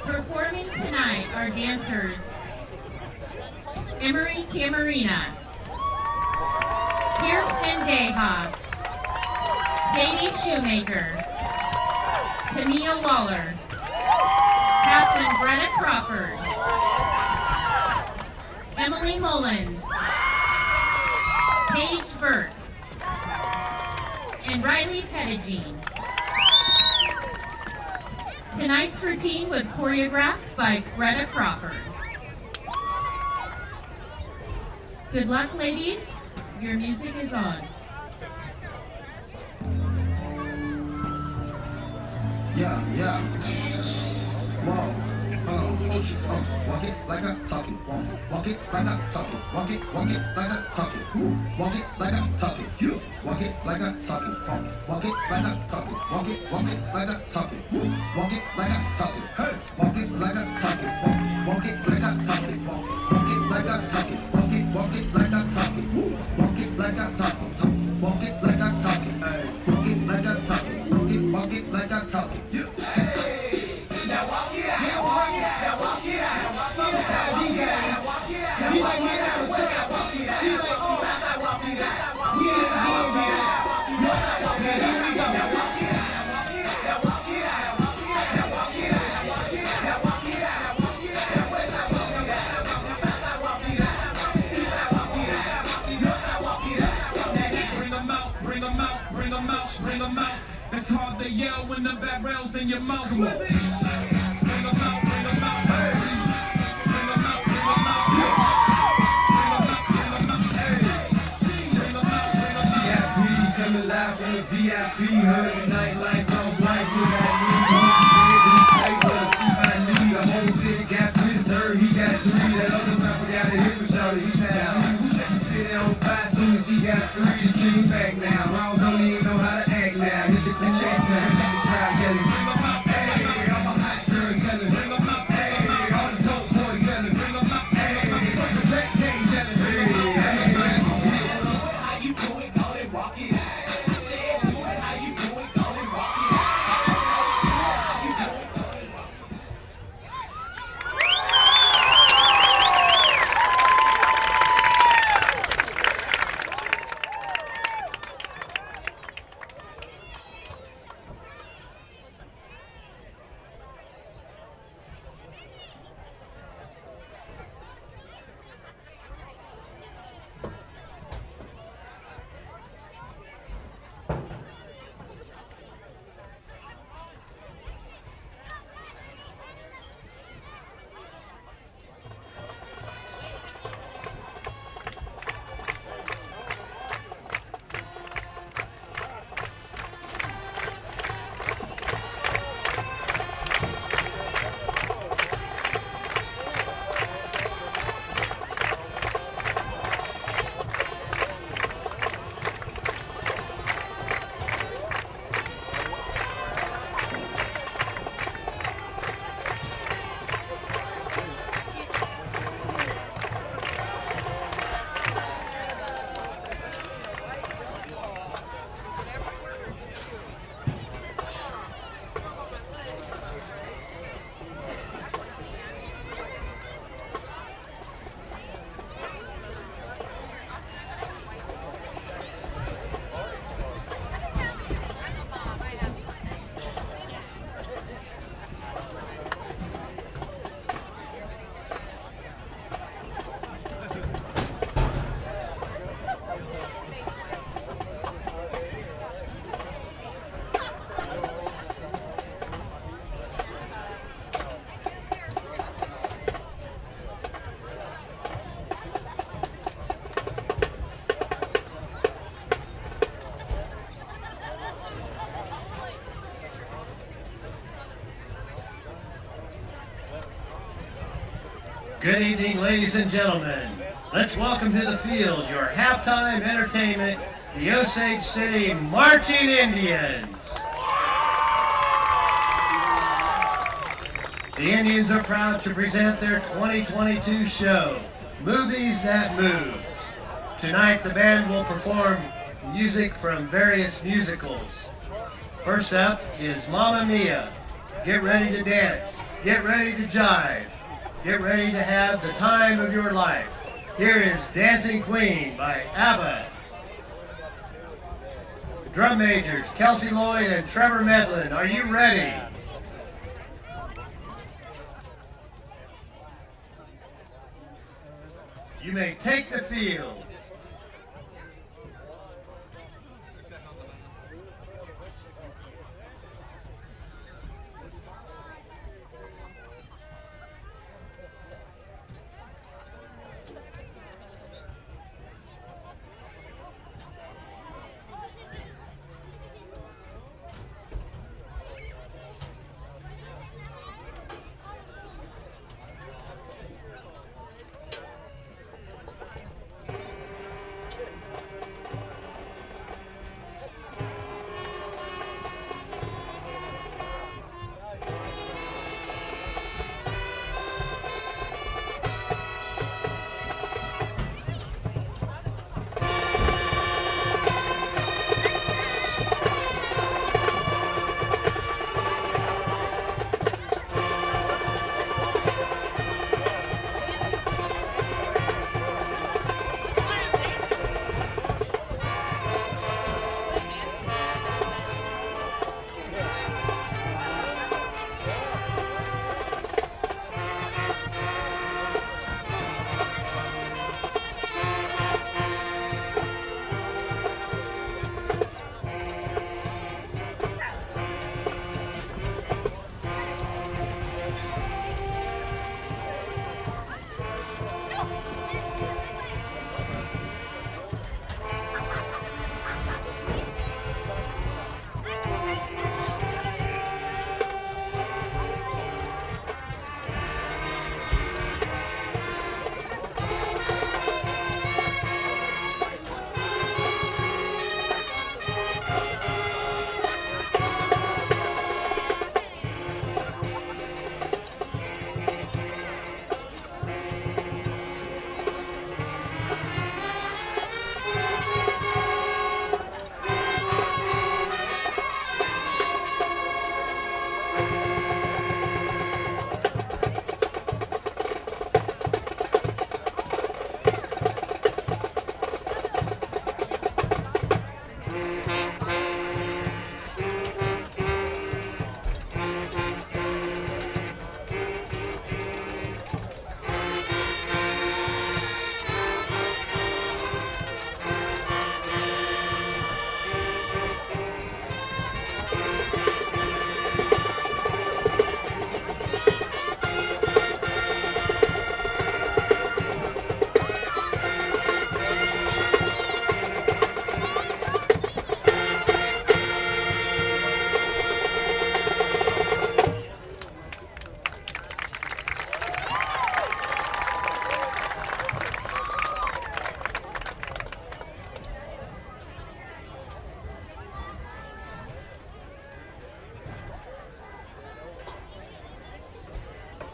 Performing tonight are dancers Emery Camarina, Kirsten Dayhoff, Sadie Shoemaker, Tamia Waller, Kathleen Brenna Crawford, Emily Mullins, Paige Burke, and Riley Pettigene. Tonight's routine was choreographed by Greta Crawford. Good luck, ladies. Your music is on. Yeah. Whoa. Walk it like I talk it. Walk it like I talk it. Walk it like I talk it. Walk it like I talk it. You walk it like I talk it. Walk it like I talk it. Walk it like I talk it. Walk it like I talk it. Hey, walk it like I talk it. Walk it like I talk it. Walk it like I talk it. Walk it like I talk it. Walk it like I talk it. Walk it like I talk it. Hey, walk it like I talk it. Walk it like I talk it. You. Now walk it out. Now walk it out. Now walk it out. Now walk it out. DJ. Now walk it out. Now walk it out. Now walk it out. DJ. Now walk it out. We in the DMV. Now walk it out. Here we go. Now walk it out. Now walk it out. Now walk it out. Now walk it out. Now walk it out. Now walk it out. Now west side walk it out. South side walk it out. East side walk it out. North side walk it out. Now bring 'em out, bring 'em out, bring 'em out, bring 'em out. It's hard to yell when the back rails in your mouth. Come on. Bring 'em out, bring 'em out. Hey. Bring 'em out, bring 'em out. Bring 'em out, bring 'em out. Hey. Bring 'em out, bring 'em out. VIP coming live from the VIP. Heard the nightlife off life with that new say what see my need. The whole city got this. Heard he got three. That other rapper got a hit with shouted he now. Sitting on five soon as he got three. The king back now. Rounds don't even know how to act now. Hit the cliche time. The crowd yelling. Bring 'em out, Hey, I'm a hot girl yelling. bring 'em out. Hey, all the dope boys yelling. Bring 'em out. Fuck the black gang yelling. Hey, How you do it, go and walk it out. I said, do it, how you do it, go and walk it out. How you do it, go and walk it out. Good evening, ladies and gentlemen. Let's welcome to the field your halftime entertainment, the Osage City Marching Indians. The Indians are proud to present their 2022 show, Movies That Move. Tonight, the band will perform music from various musicals. First up is Mamma Mia. Get ready to dance. Get ready to jive. Get ready to have the time of your life. Here is Dancing Queen by ABBA. Drum majors Kelsey Lloyd and Trevor Medlin, are you ready? You may take the field.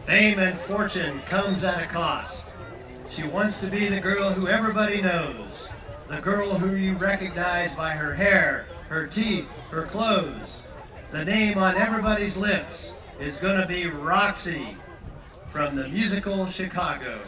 Fame and fortune comes at a cost. She wants to be the girl who everybody knows, the girl who you recognize by her hair, her teeth, her clothes. The name on everybody's lips is going to be Roxy from the musical Chicago.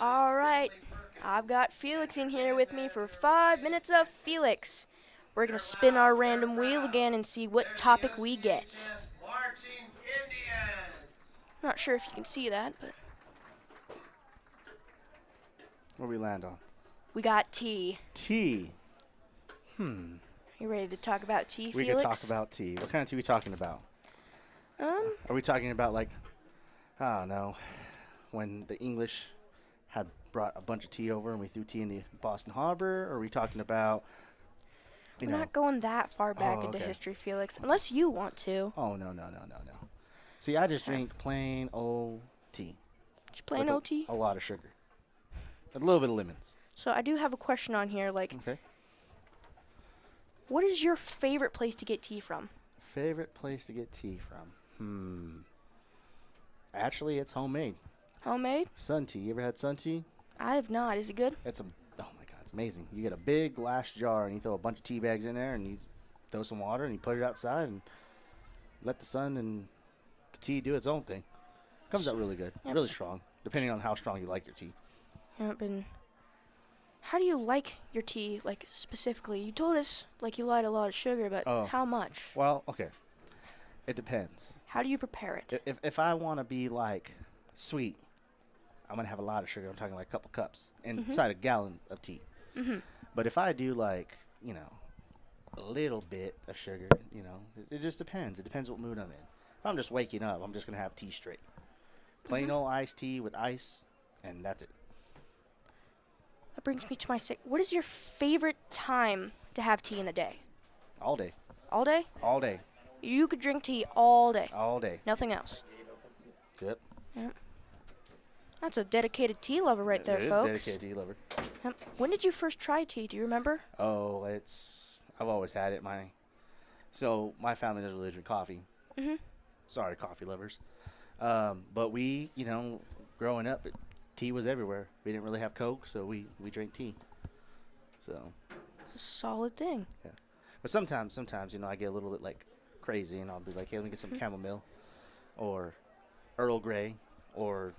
All right, I've got Felix in here with me for 5 minutes of Felix. We're going to spin our random wheel again and see what topic we get. Marching Indians. Not sure if you can see that, but Where we land on? we got tea. Tea. You ready to talk about tea, We Felix? could talk about tea. What kind of tea are we talking about? Um, Are we talking about, like, I don't know, when the English had brought a bunch of tea over and we threw tea in the Boston Harbor? Or are we talking about, you we're know? not going that far back Oh, into okay. history, Felix, unless you want to. Oh, no. See, I just drink plain old tea. Just plain with old tea. A lot of sugar. A little bit of lemons. So I do have a question on here, like, Okay. what is your favorite place to get tea from? Favorite place to get tea from? Actually, it's homemade. Homemade? Sun tea. You ever had sun tea? I have not. Is it good? Oh my God, it's amazing. You get a big glass jar and you throw a bunch of tea bags in there and you throw some water and you put it outside and let the sun and the tea do its own thing. Comes out really good, Yep. really strong, depending on how strong you like your tea. Haven't been. How do you like your tea, like, specifically? You told us, like, you like a lot of sugar, but Oh. how much? Well, okay, it depends. How do you prepare it? If I want to be like sweet, I'm gonna have a lot of sugar. I'm talking like a couple cups inside a gallon of tea. But if I do like, a little bit of sugar, it just depends. It depends what mood I'm in. If I'm just waking up, I'm just gonna have tea straight, plain old iced tea with ice, and that's it. That brings me to my what is your favorite time to have tea in the day? All day, All day? all day, You could drink tea all day. all day. Nothing else. Yep. That's a dedicated tea lover right there, It is folks. dedicated tea lover. Yep. When did you first try tea? Do you remember? Oh, I've always had it. So my family doesn't really drink coffee. Sorry, coffee lovers. But we, growing up, tea was everywhere. We didn't really have Coke, so we drank tea. So, It's a solid thing. yeah. But sometimes, I get a little bit like crazy, and I'll be like, hey, let me get some chamomile, or Earl Grey, or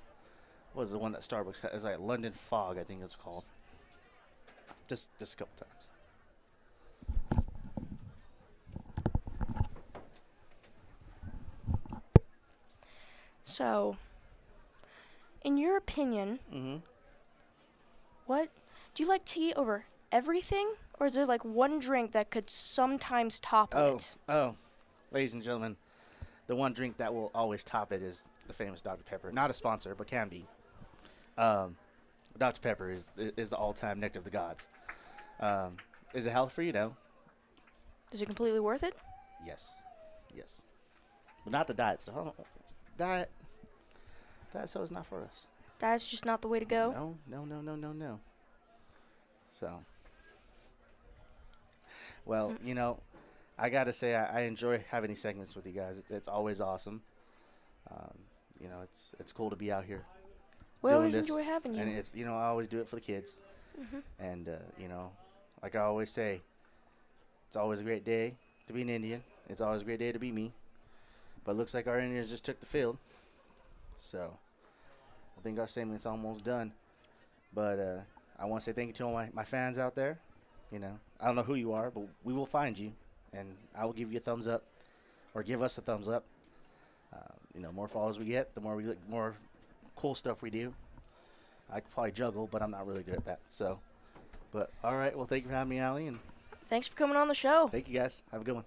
what was the one that Starbucks has? It's like London Fog, I think it's called. Just a couple times. So, in your opinion, what do you like tea over everything, or is there like one drink that could sometimes top it? Oh, ladies and gentlemen, the one drink that will always top it is the famous Dr. Pepper. Not a sponsor, but can be. Dr. Pepper is the all-time nectar of the gods. Is it healthy for you? No. Is it completely worth it? Yes. But not the diet stuff. Diet stuff is not for us. That's just not the way to go. No. So, well, I gotta say I enjoy having these segments with you guys. It's always awesome. It's cool to be out here. We doing always this. enjoy having you. And it's I always do it for the kids. And like I always say, it's always a great day to be an Indian. It's always a great day to be me. But it looks like our Indians just took the field. So I think our segment's almost done. But I want to say thank you to all my fans out there. I don't know who you are, but we will find you, and I will give you a thumbs up, or give us a thumbs up. More followers we get, the more cool stuff we do. I could probably juggle, but I'm not really good at that. So, but all right. Well, thank you for having me, Allie, and Thanks for coming on the show. thank you guys. Have a good one.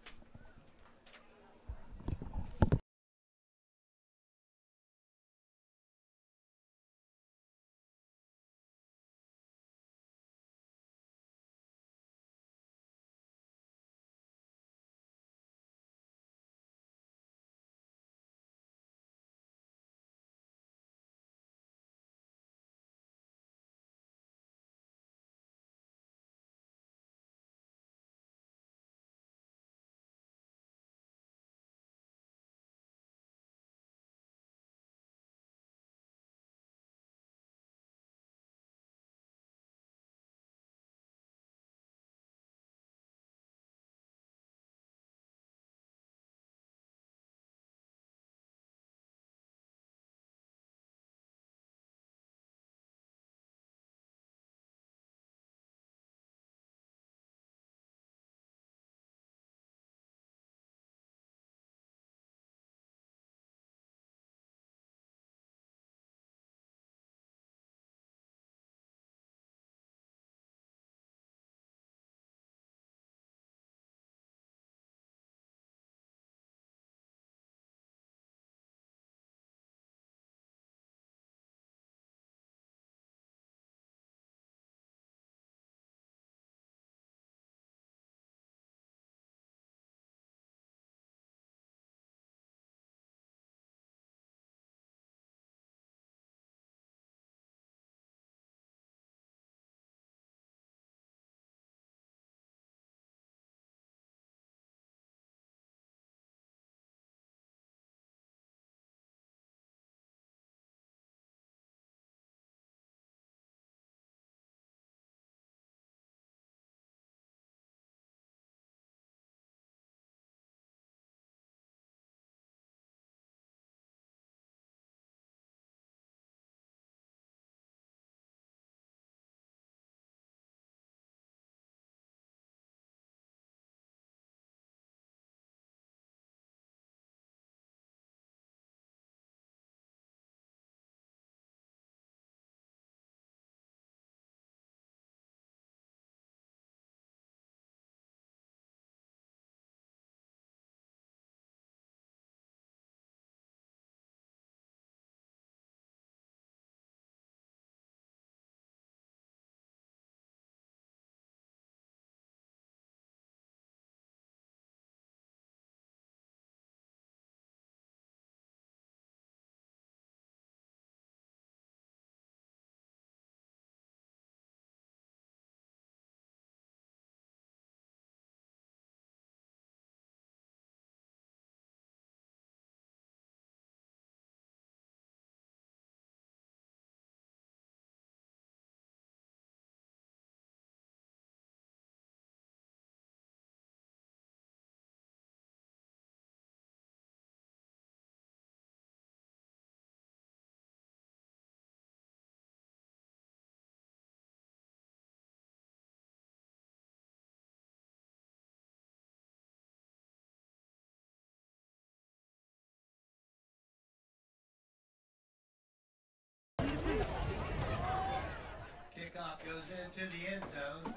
to the end zone.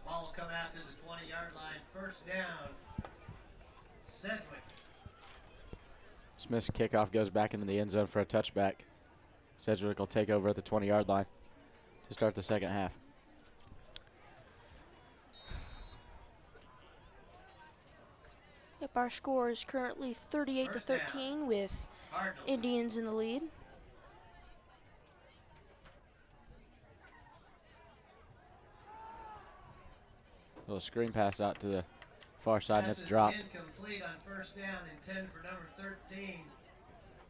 Ball will come out to the 20-yard line. First down, Sedgwick. Smith's kickoff goes back into the end zone for a touchback. Sedgwick will take over at the 20-yard line to start the second half. Yep, our score is currently 38-13 with Cardinals. Indians in the lead. Little screen pass out to the far side, and Pass it's is dropped. incomplete on first down, intended for number 13,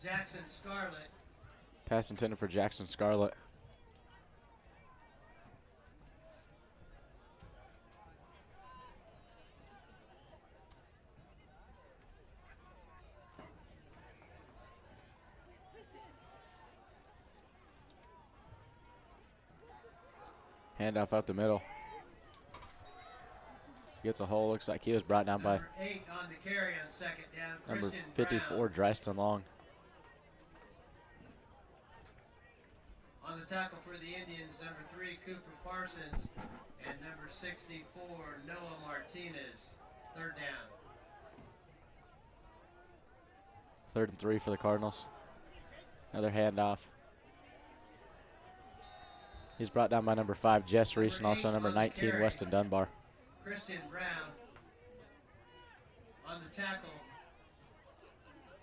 Jackson Scarlett. Pass intended for Jackson Scarlett. Handoff up the middle. Gets a hole. Looks like he was brought down by Number 8 on the carry on second down, number Christian 54, Brown. Dryston Long. On the tackle for the Indians, number 3, Cooper Parsons, and number 64, Noah Martinez. Third down. 3rd and 3 for the Cardinals. Another handoff. He's brought down by number 5, Jess Reese, and also number 19, Weston Dunbar. Christian Brown. On the tackle,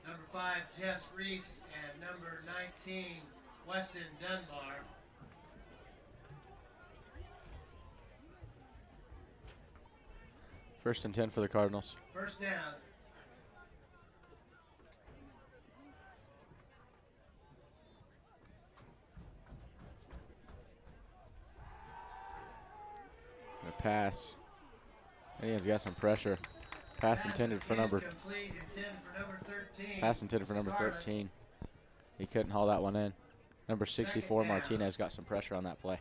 number 5, Jess Reese, and number 19, Weston Dunbar. First and 10 for the Cardinals. First down. And a pass. Indians got some pressure. Pass intended for number. Incomplete, intended for number 13. Pass intended for number Scarlett. 13. He couldn't haul that one in. Number 64, Second down. Martinez, got some pressure on that play.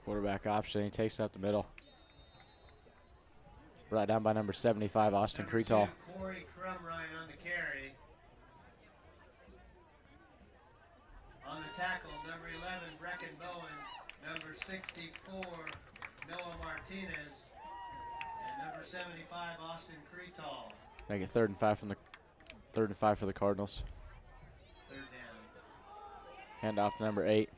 Quarterback option. He takes up the middle. Brought down by number 75, Austin Number Creetall. 2, Corey Crumrine on the carry. On the tackle, number 11, Brecken Bowen. Number 64, Noah Martinez. And number 75, Austin Creetall. Make it 3rd and 5 from the 3rd and 5 for the Cardinals. Third down. Handoff to number 8.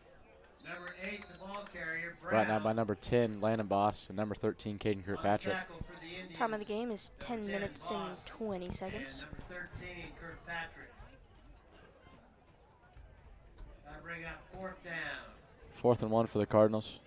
Number 8, the ball carrier, Brown. Brought down by number 10, Landon Boss, and number 13, Caden On Kirkpatrick. tackle for the Indians, Time of the game is 10 number 10, minutes and Boss, 20 seconds. And number 13, Kirkpatrick. That'll bring up 4th down. 4th and 1 for the Cardinals.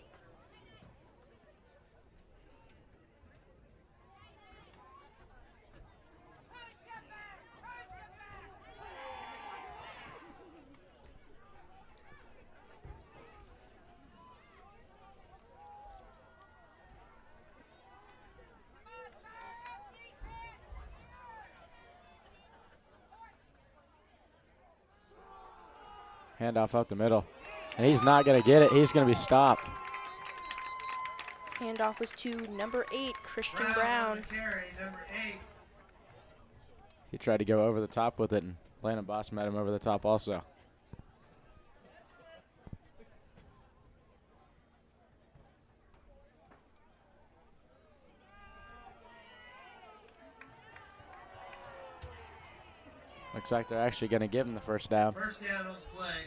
Handoff up the middle. And he's not going to get it. He's going to be stopped. Handoff was to number 8, Christian On Brown. the carry, number 8. He tried to go over the top with it, and Landon Boss met him over the top also. Looks like they're actually going to give him the first down. First down on the play.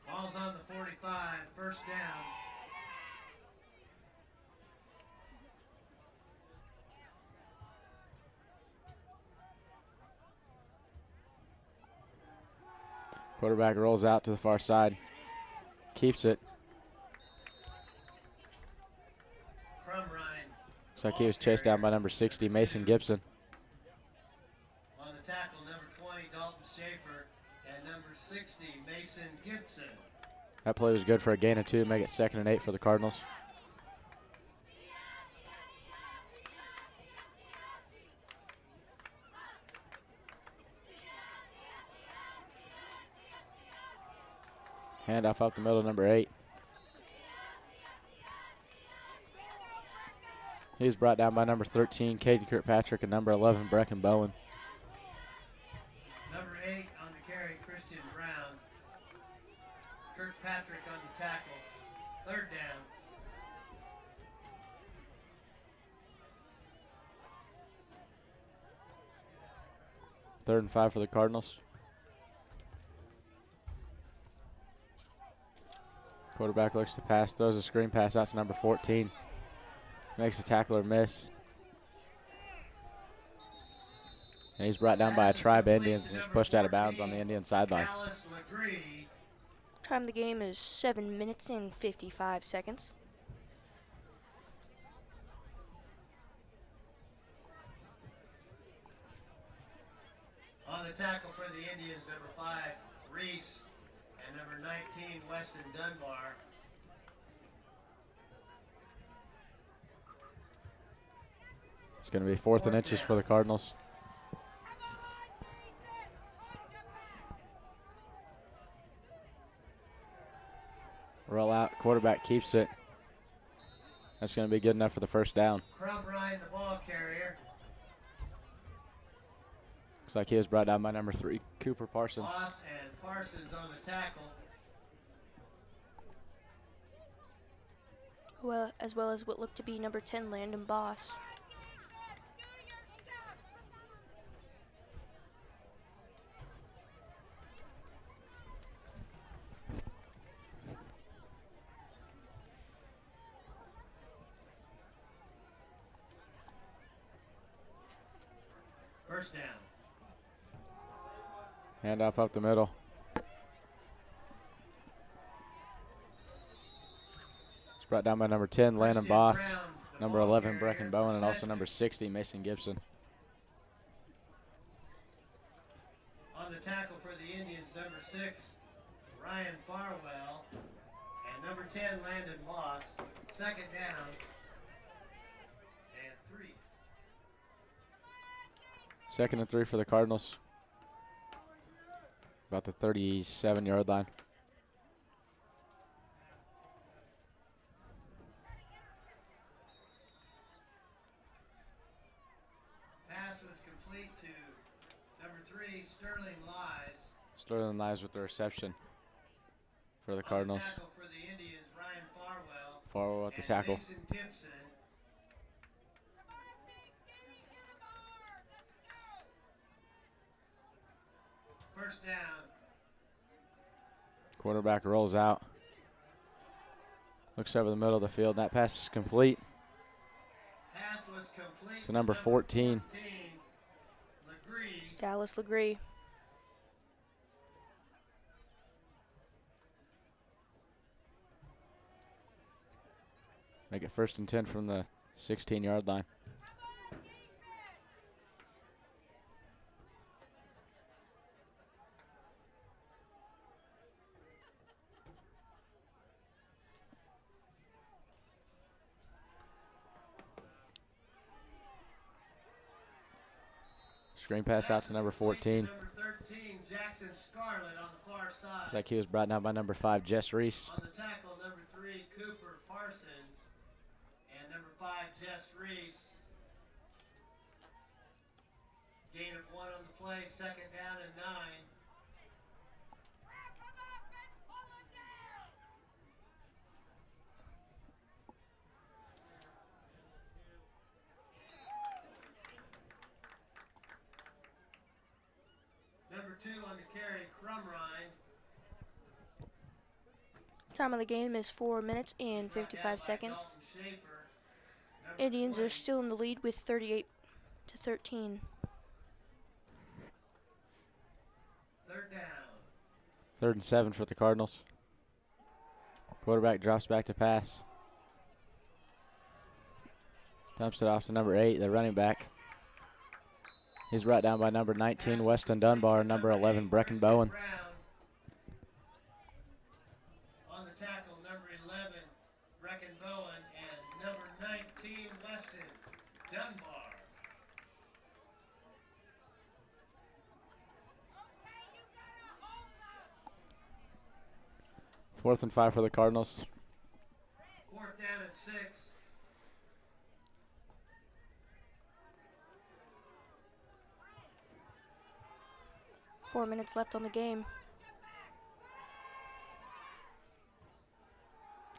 Ball's on the 45, first down. Quarterback rolls out to the far side. Keeps it. Looks like he was chased down by number 60, Mason Gibson. On the tackle, number 20, Dalton Schaefer, and number 60, Mason Gibson. That play was good for a gain of 2, make it 2nd and 8 for the Cardinals. Handoff up the middle, number 8. He's brought down by number 13, Caden Kirkpatrick, and number 11, Brecken Bowen. Number 8 on the carry, Christian Brown. Kirkpatrick on the tackle. 3rd down. Third and 5 for the Cardinals. Quarterback looks to pass, throws a screen pass out to number 14. Makes a tackler miss. And he's brought down by a tribe of Indians, and he's pushed out of bounds on the Indian sideline. Time of the game is 7 minutes and 55 seconds. On the tackle for the Indians, number 5, Reese, and number 19, Weston Dunbar. It's going to be 4th and inches for the Cardinals. Roll out, quarterback keeps it. That's going to be good enough for the 1st down. Crumb Ryan, the ball carrier. Looks like he was brought down by number 3, Cooper Parsons. Moss and Parsons on the tackle. Well, as well as what looked to be number 10, Landon Boss. First down. Handoff up the middle. It's brought down by number 10, Landon Boss, number 11, Brecken Bowen, and also number 60, Mason Gibson. On the tackle for the Indians, number 6, Ryan Farwell, and number 10, Landon Moss. 2nd down and 3. 2nd and 3 for the Cardinals. About the 37-yard line. Pass was complete to number 3, Sterling Lies. Sterling Lies with the reception for the Cardinals. On the tackle for the Indians, Ryan Farwell. Farwell at the and tackle. Mason Gibson. First down. Quarterback rolls out. Looks over the middle of the field. That pass is complete. Pass was complete to number 14. Legree. Dallas Legree. Make it 1st and 10 from the 16-yard line. Screen pass out to number 14. Number 13, Jackson Scarlett on the far side. Looks like he was brought down by number 5, Jess Reese. On the tackle, number 3, Cooper Parsons, and number 5, Jess Reese. Gain of 1 on the play, 2nd down and 9. Number 2 on the carry, Crumrine. Time of the game is 4 minutes and 55 seconds. Indians are still in the lead with 38-13. 3rd down. 3rd and 7 for the Cardinals. Quarterback drops back to pass. Dumps it off to number 8, the running back. He's brought down by number 19, Weston Dunbar, number 11, Brecken Bowen. On the tackle, number 11, Brecken Bowen, and number 19, Weston Dunbar. 4th and 5 for the Cardinals. 4th down and 6. Four minutes left on the game.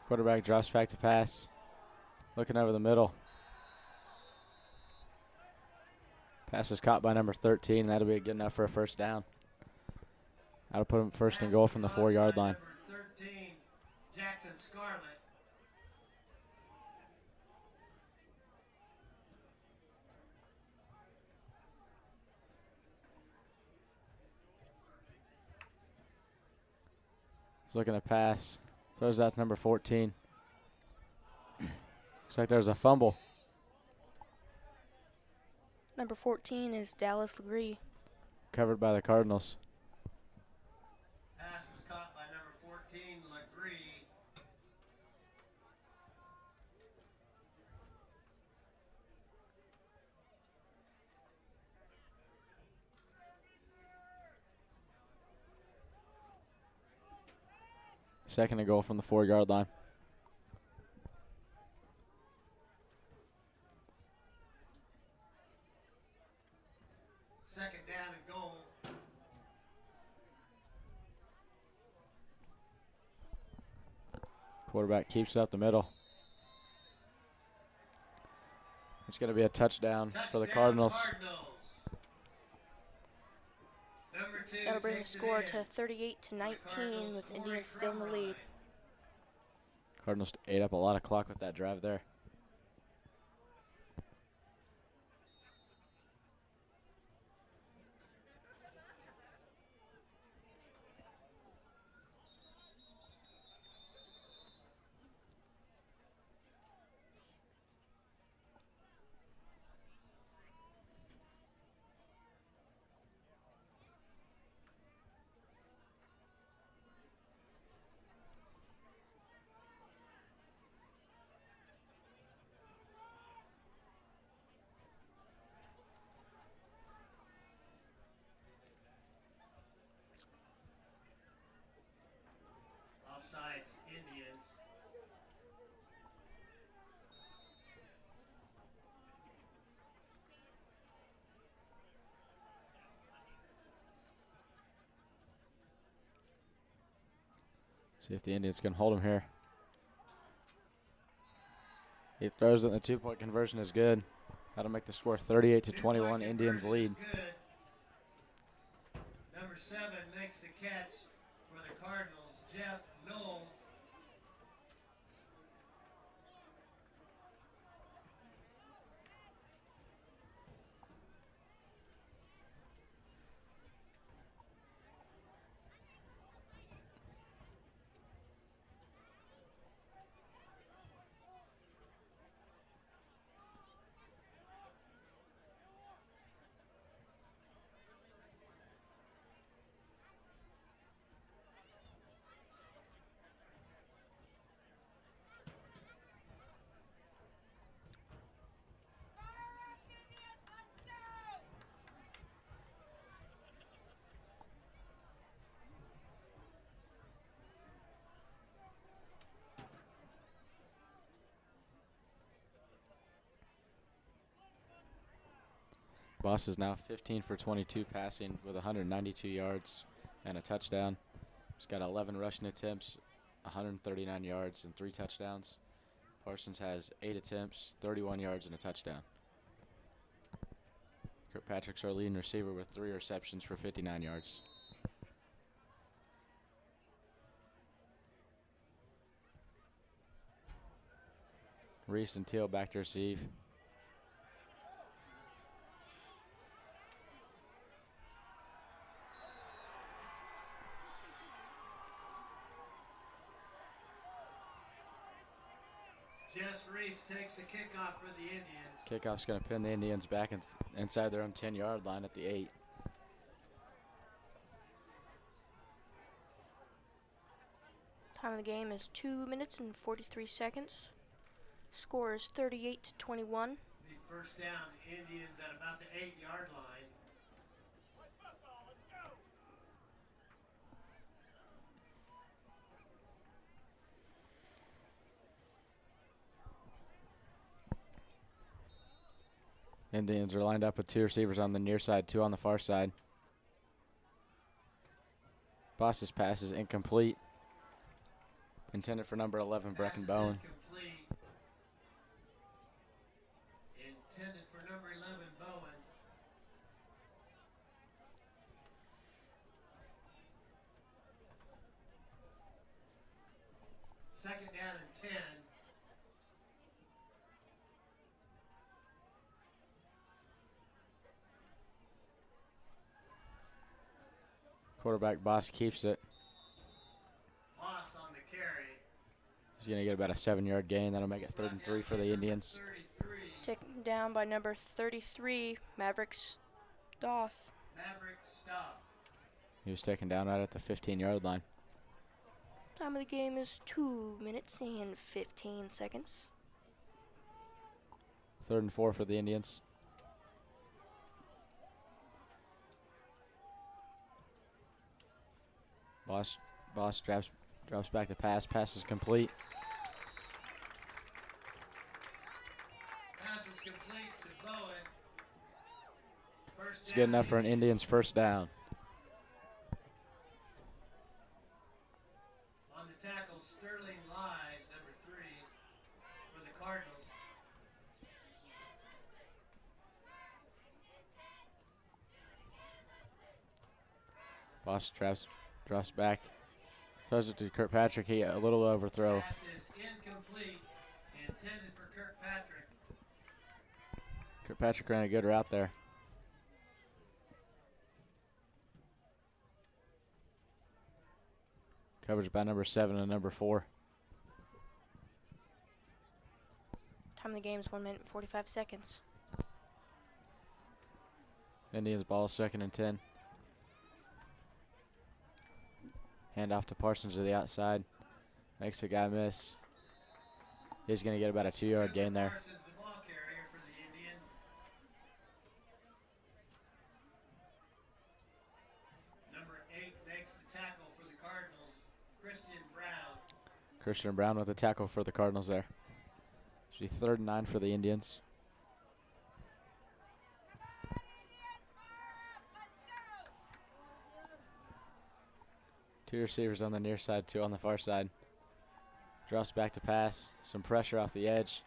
Quarterback drops back to pass. Looking over the middle. Pass is caught by number 13. That'll be good enough for a first down. That'll put him first and goal from the 4-yard line. Number 13, Jackson Scarlett. He's looking to pass. Throws out to number 14. Looks like there's a fumble. Number 14 is Dallas Legree. Covered by the Cardinals. Pass was caught by number 14, Legree. Second and goal from the 4-yard line. Second down and goal. Quarterback keeps it up the middle. It's going to be a touchdown for the Cardinals. Number 2 That'll bring the takes it score in. to 38-19 with Indians still in the lead. Cardinals ate up a lot of clock with that drive there. Offsides, Indians. See if the Indians can hold him here. He throws it, and the 2-point conversion is good. That'll make the score 38-21. Indians lead. Good. Number 7 makes the catch for the Cardinals, Jeff Knoll. Boss is now 15 for 22 passing with 192 yards and a touchdown. He's got 11 rushing attempts, 139 yards, and 3 touchdowns. Parsons has 8 attempts, 31 yards, and a touchdown. Kirkpatrick's our leading receiver with 3 receptions for 59 yards. Reese and Teal back to receive. Jess Reese takes the kickoff for the Indians. Kickoff's going to pin the Indians back inside their own 10-yard line at the 8. Time of the game is 2 minutes and 43 seconds. Score is 38-21. The first down, Indians at about the 8-yard line. Indians are lined up with 2 receivers on the near side, 2 on the far side. Boss's pass is incomplete. Intended for number 11, Brecken Bowen. Incomplete. Intended for number 11, Bowen. Second down and 10. Quarterback Boss keeps it. Boss on the carry. He's going to get about a 7-yard gain. That'll make it 3rd and 3 for the Indians. 33. Taken down by number 33, Maverick Stoth. Maverick Stoth. He was taken down right at the 15-yard line. Time of the game is 2 minutes and 15 seconds. 3rd and 4 for the Indians. Boss drops back to pass. Pass is complete. Pass is complete to Bowen. First It's good down, enough for an Indians first down. On the tackle, Sterling Lies, number 3, for the Cardinals. Boss drops back. Throws it to Kirkpatrick. A little overthrow. Pass is incomplete, intended for Kirkpatrick. Kirkpatrick ran a good route there. Coverage by number 7 and number 4. Time of the game is 1 minute and 45 seconds. Indians ball 2nd and 10. Hand off to Parsons to the outside. Makes a guy miss. He's going to get about a 2-yard gain there. Parsons, the ball carrier for the Indians. Number 8 makes the tackle for the Cardinals, Christian Brown. Christian Brown with the tackle for the Cardinals there. Should be 3rd and 9 for the Indians. Two receivers on the near side, 2 on the far side. Drops back to pass. Some pressure off the edge.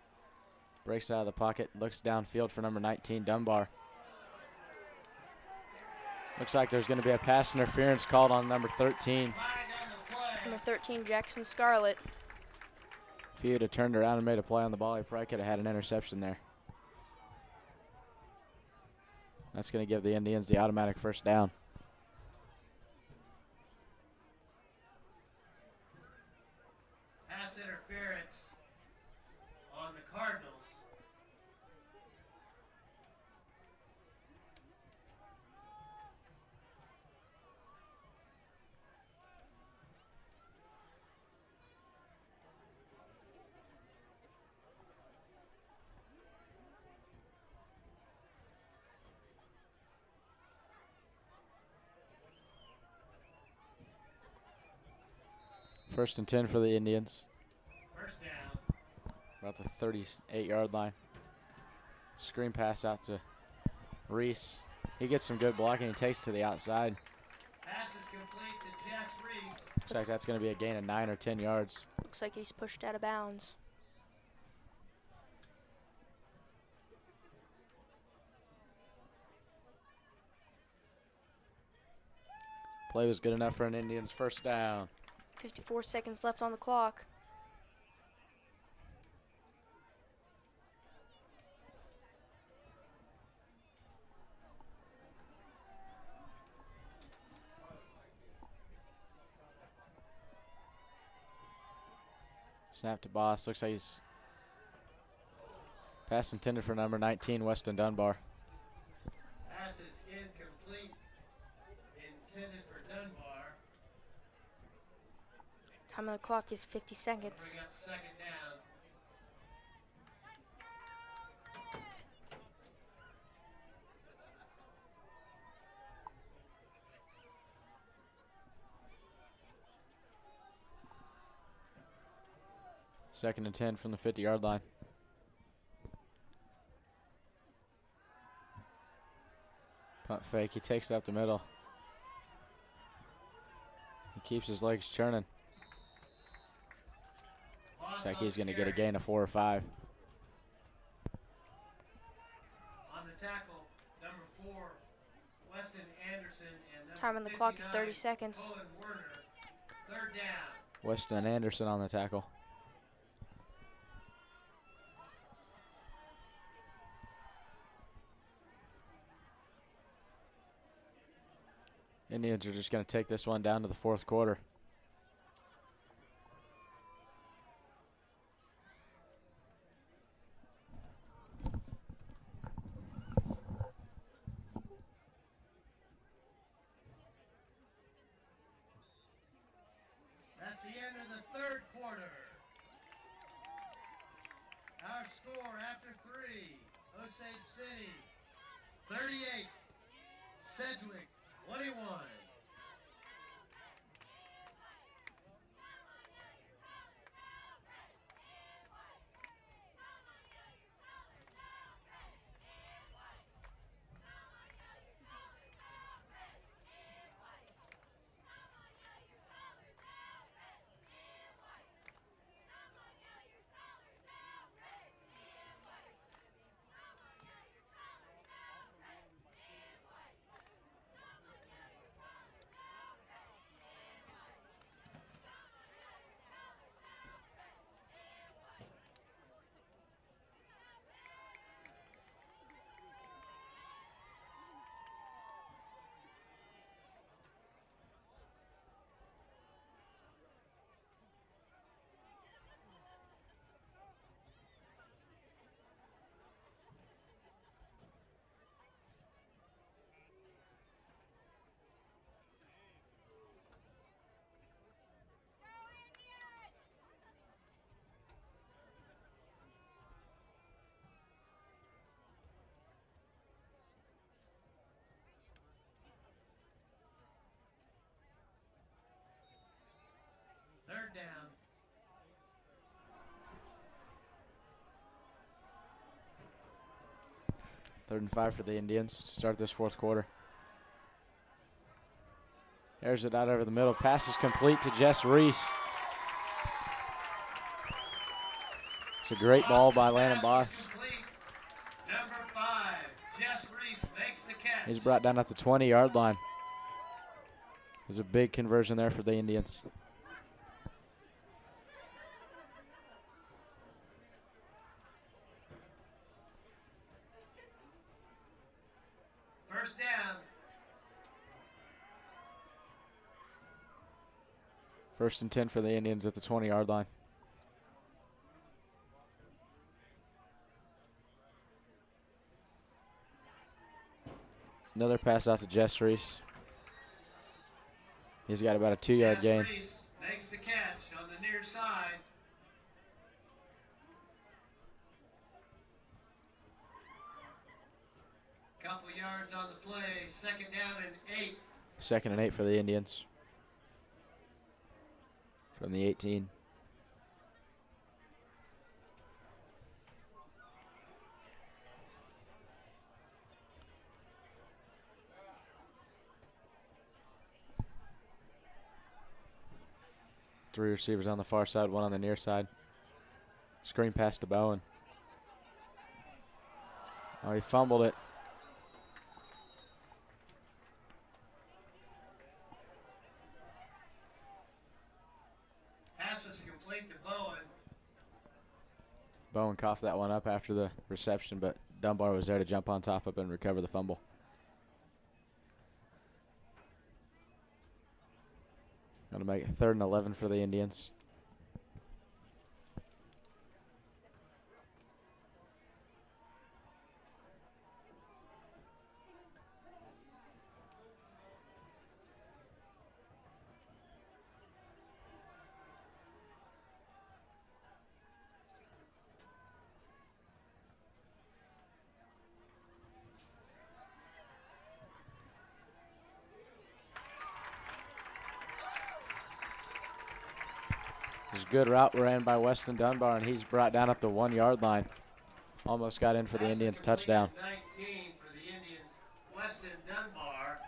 Breaks out of the pocket. Looks downfield for number 19, Dunbar. Looks like there's going to be a pass interference called on number 13. Flag on the play. Number 13, Jackson Scarlett. If he would have turned around and made a play on the ball, he probably could have had an interception there. That's going to give the Indians the automatic first down. Pass interference on the Cardinals. First and 10 for the Indians. First down. About the 38-yard line. Screen pass out to Reese. He gets some good blocking. He takes it to the outside. Pass is complete to Jess Reese. Looks like that's going to be a gain of 9 or 10 yards. Looks like he's pushed out of bounds. Play was good enough for an Indians first down. 54 seconds left on the clock. Snap to Boss. Looks like he's Pass intended for number 19, Weston Dunbar. Pass is incomplete. Intended for Dunbar. Time on the clock is 50 seconds. Bring up second down. Second and 10 from the 50-yard line. Punt fake. He takes it up the middle. He keeps his legs churning. Looks like he's going to get a gain of 4 or 5. On the tackle, number 4, Weston Anderson, and number Time on the clock is 30 59, seconds. Owen Werner. Third down. Weston Anderson on the tackle. Indians are just going to take this one down to the 4th quarter. That's the end of the 3rd quarter. Our score after 3, Osage City 38, Sedgwick 21. Third down. Third and 5 for the Indians to start this 4th quarter. Airs it out over the middle. Pass is complete to Jess Reese. It's a great ball by Landon Boss. Number 5, Jess Reese makes the catch. He's brought down at the 20-yard line. There's a big conversion there for the Indians. First down. First and 10 for the Indians at the 20-yard line. Another pass out to Jess Reese. He's got about a 2-yard gain. Reese makes the catch on the near side. Couple yards on the play. Second down and 8. Second and 8 for the Indians. From the 18. Three receivers on the far side, one on the near side. Screen pass to Bowen. Oh, he fumbled it. Pass is complete to Bowen. Bowen coughed that one up after the reception, but Dunbar was there to jump on top of it and recover the fumble. Going to make it 3rd and 11 for the Indians. There's a good route ran by Weston Dunbar, and he's brought down at the 1 yard line. Almost got in for the Indians touchdown. 19 for the Indians, Weston Dunbar.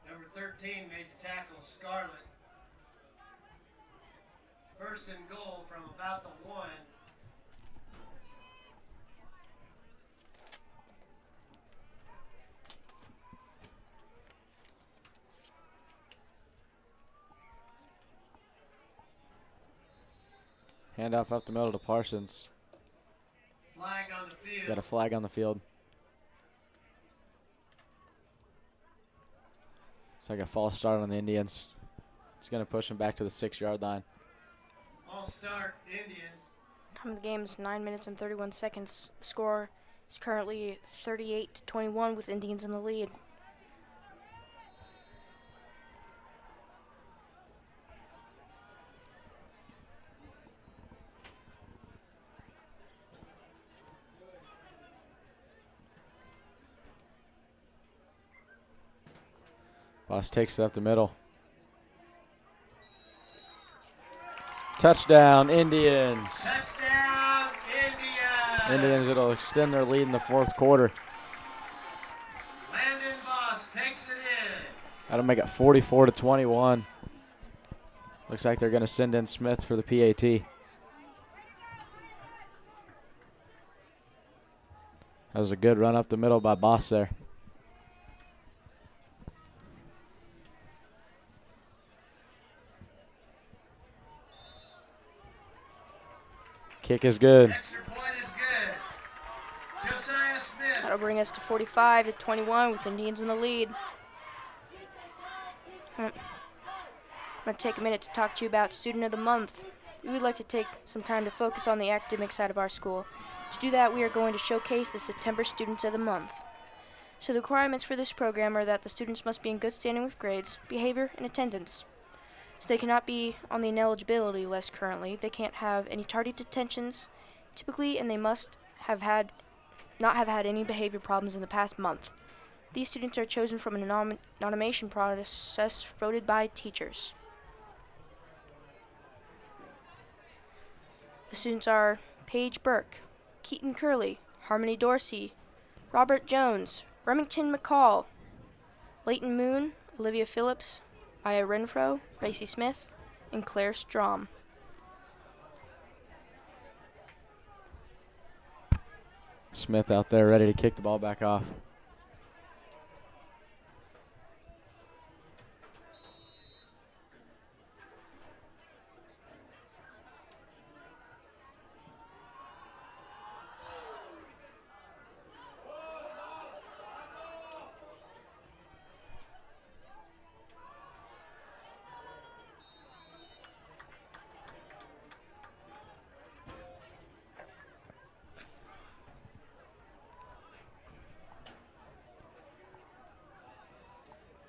Number 13 made the tackle, Scarlett. First and goal from about the 1. Handoff up the middle to Parsons. Flag on the field. Got a flag on the field. It's like a false start on the Indians. He's going to push him back to the 6 yard line. False start, Indians. Time of the game is 9 minutes and 31 seconds. Score is currently 38-21 with Indians in the lead. Boss takes it up the middle. Touchdown, Indians. Touchdown, Indians. Indians, it'll extend their lead in the 4th quarter. Landon Boss takes it in. That'll make it 44-21. Looks like they're going to send in Smith for the PAT. That was a good run up the middle by Boss there. Kick is good. Extra point is good. Josiah Smith. That'll bring us to 45-21 with Indians in the lead. I'm going to take a minute to talk to you about Student of the Month. We would like to take some time to focus on the academic side of our school. To do that, we are going to showcase the September Students of the Month. So the requirements for this program are that the students must be in good standing with grades, behavior, and attendance. So they cannot be on the ineligibility list currently. They can't have any tardy detentions, typically, and they must not have had any behavior problems in the past month. These students are chosen from an nomination process voted by teachers. The students are Paige Burke, Keaton Curley, Harmony Dorsey, Robert Jones, Remington McCall, Leighton Moon, Olivia Phillips, Aya Renfro, Gracie Smith, and Claire Strom. Smith out there ready to kick the ball back off.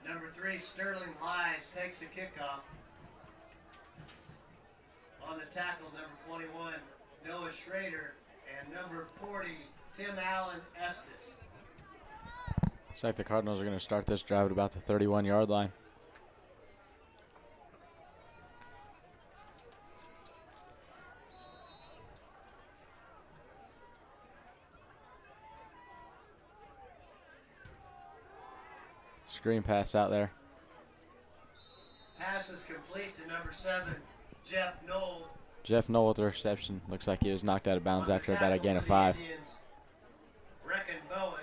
Number 3, Sterling Lies takes the kickoff. On the tackle, number 21, Noah Schrader, and number 40, Tim Allen Estes. Looks like the Cardinals are going to start this drive at about the 31 yard line. Screen pass out there. Pass is complete to number 7, Jeff Knoll. Jeff Knoll with the reception. Looks like he was knocked out of bounds On the after about a tackle gain for of the 5. Indians, Brecken Bowen.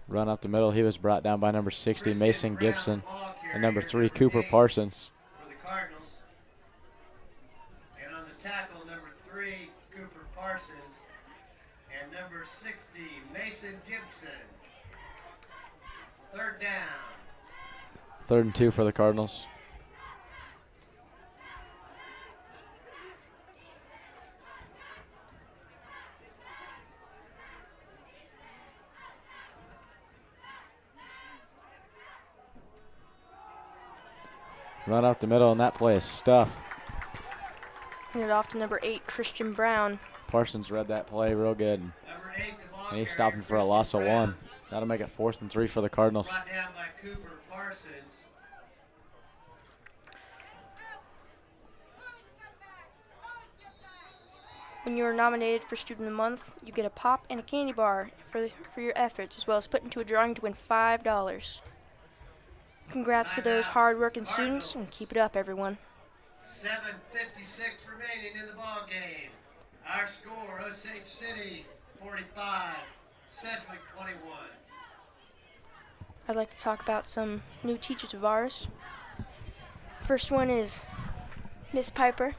Run up the middle. He was brought down by number 60, Christian Mason Brown, Gibson, ball and number carrier, 3, Cooper 8 Parsons. for the Cardinals. And on the tackle, number 3, Cooper Parsons, and number 60, Mason Gibson. 3rd down. 3rd and 2 for the Cardinals. Run up the middle, and that play is stuffed. Handed off to number 8, Christian Brown. Parsons read that play real good. Number 8, the ball And he's carrier, stopping for a loss of Christian Brown. 1. That'll make it 4th and 3 for the Cardinals. Brought down by Cooper Parsons. When you are nominated for Student of the Month, you get a pop and a candy bar for your efforts, as well as put into a drawing to win $5. Congrats to those hard-working students, and keep it up, everyone. 7:56 remaining in the ball game. Our score: Osage City 45, Sedgwick 21. I'd like to talk about some new teachers of ours. First one is Miss Piper.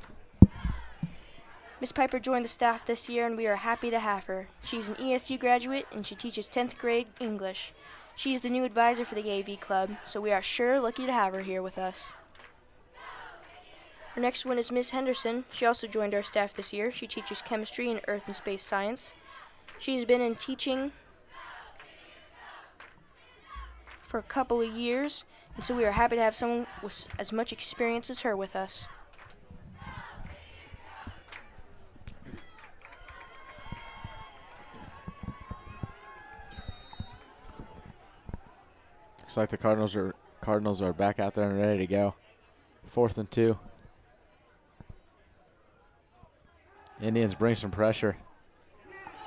Miss Piper joined the staff this year, and we are happy to have her. She's an ESU graduate, and she teaches 10th grade English. She is the new advisor for the AV Club, so we are sure lucky to have her here with us. Our next one is Miss Henderson. She also joined our staff this year. She teaches chemistry and earth and space science. She has been in teaching for a couple of years, and so we are happy to have someone with as much experience as her with us. Looks like the Cardinals are back out there and ready to go. 4th and 2. Indians bring some pressure.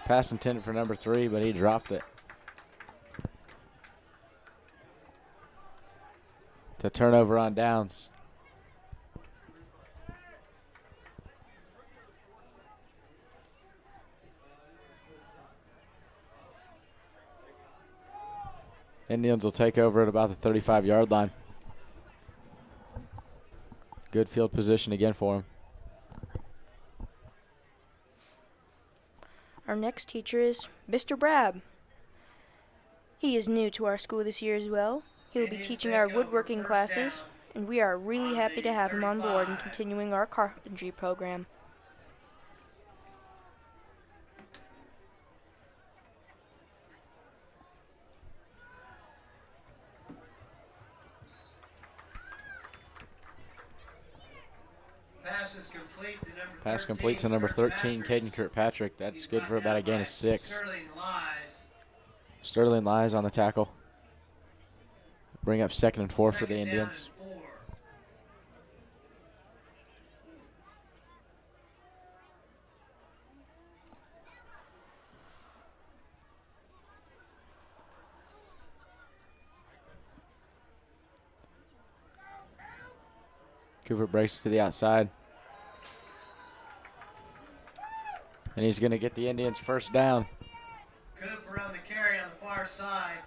Pass intended for number 3, but he dropped it. To turnover on downs. Indians will take over at about the 35-yard line. Good field position again for him. Our next teacher is Mr. Brab. He is new to our school this year as well. He will be teaching our woodworking classes, and we are really happy to have him on board and continuing our carpentry program. Pass complete to number 13, Caden Kirkpatrick. That's good for about a gain of 6. Sterling Lies on the tackle. Bring up 2nd and 4 for the Indians. Cooper breaks to the outside. And he's going to get the Indians first down. Cooper on the carry on the far side.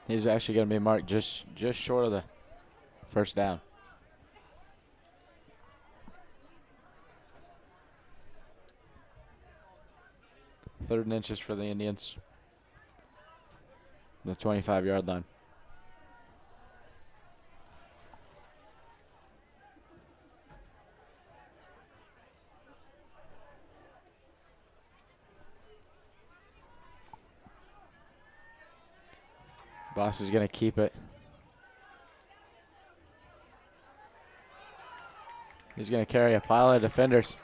He's actually going to be marked just short of the first down. Third and inches for the Indians. The 25-yard line. Boss is going to keep it. He's going to carry a pile of defenders.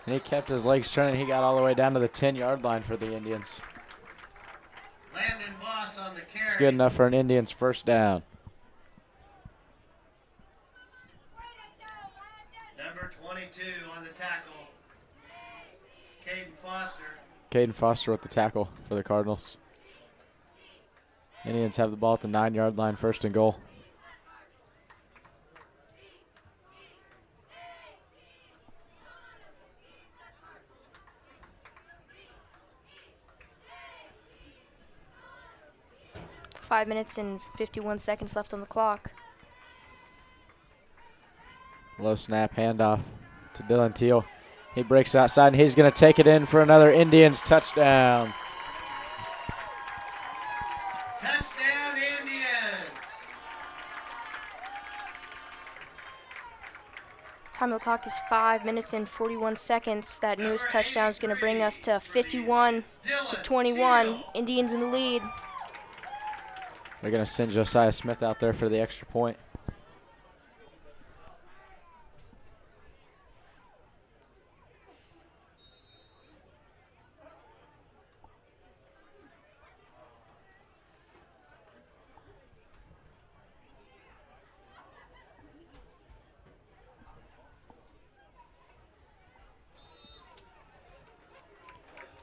And he kept his legs turning. He got all the way down to the 10-yard line for the Indians. Landon Boss on the carry. It's good enough for an Indians first down. Number 22 on the tackle. Caden Foster. Caden Foster with the tackle for the Cardinals. Indians have the ball at the 9-yard line, 1st and goal. Five minutes and 51 seconds left on the clock. Low snap handoff to Dylan Teal. He breaks outside, and he's going to take it in for another Indians touchdown. Touchdown Indians. Time of the clock is 5 minutes and 41 seconds. That newest touchdown is going to bring us to 51-21. Indians in the lead. They're going to send Josiah Smith out there for the extra point.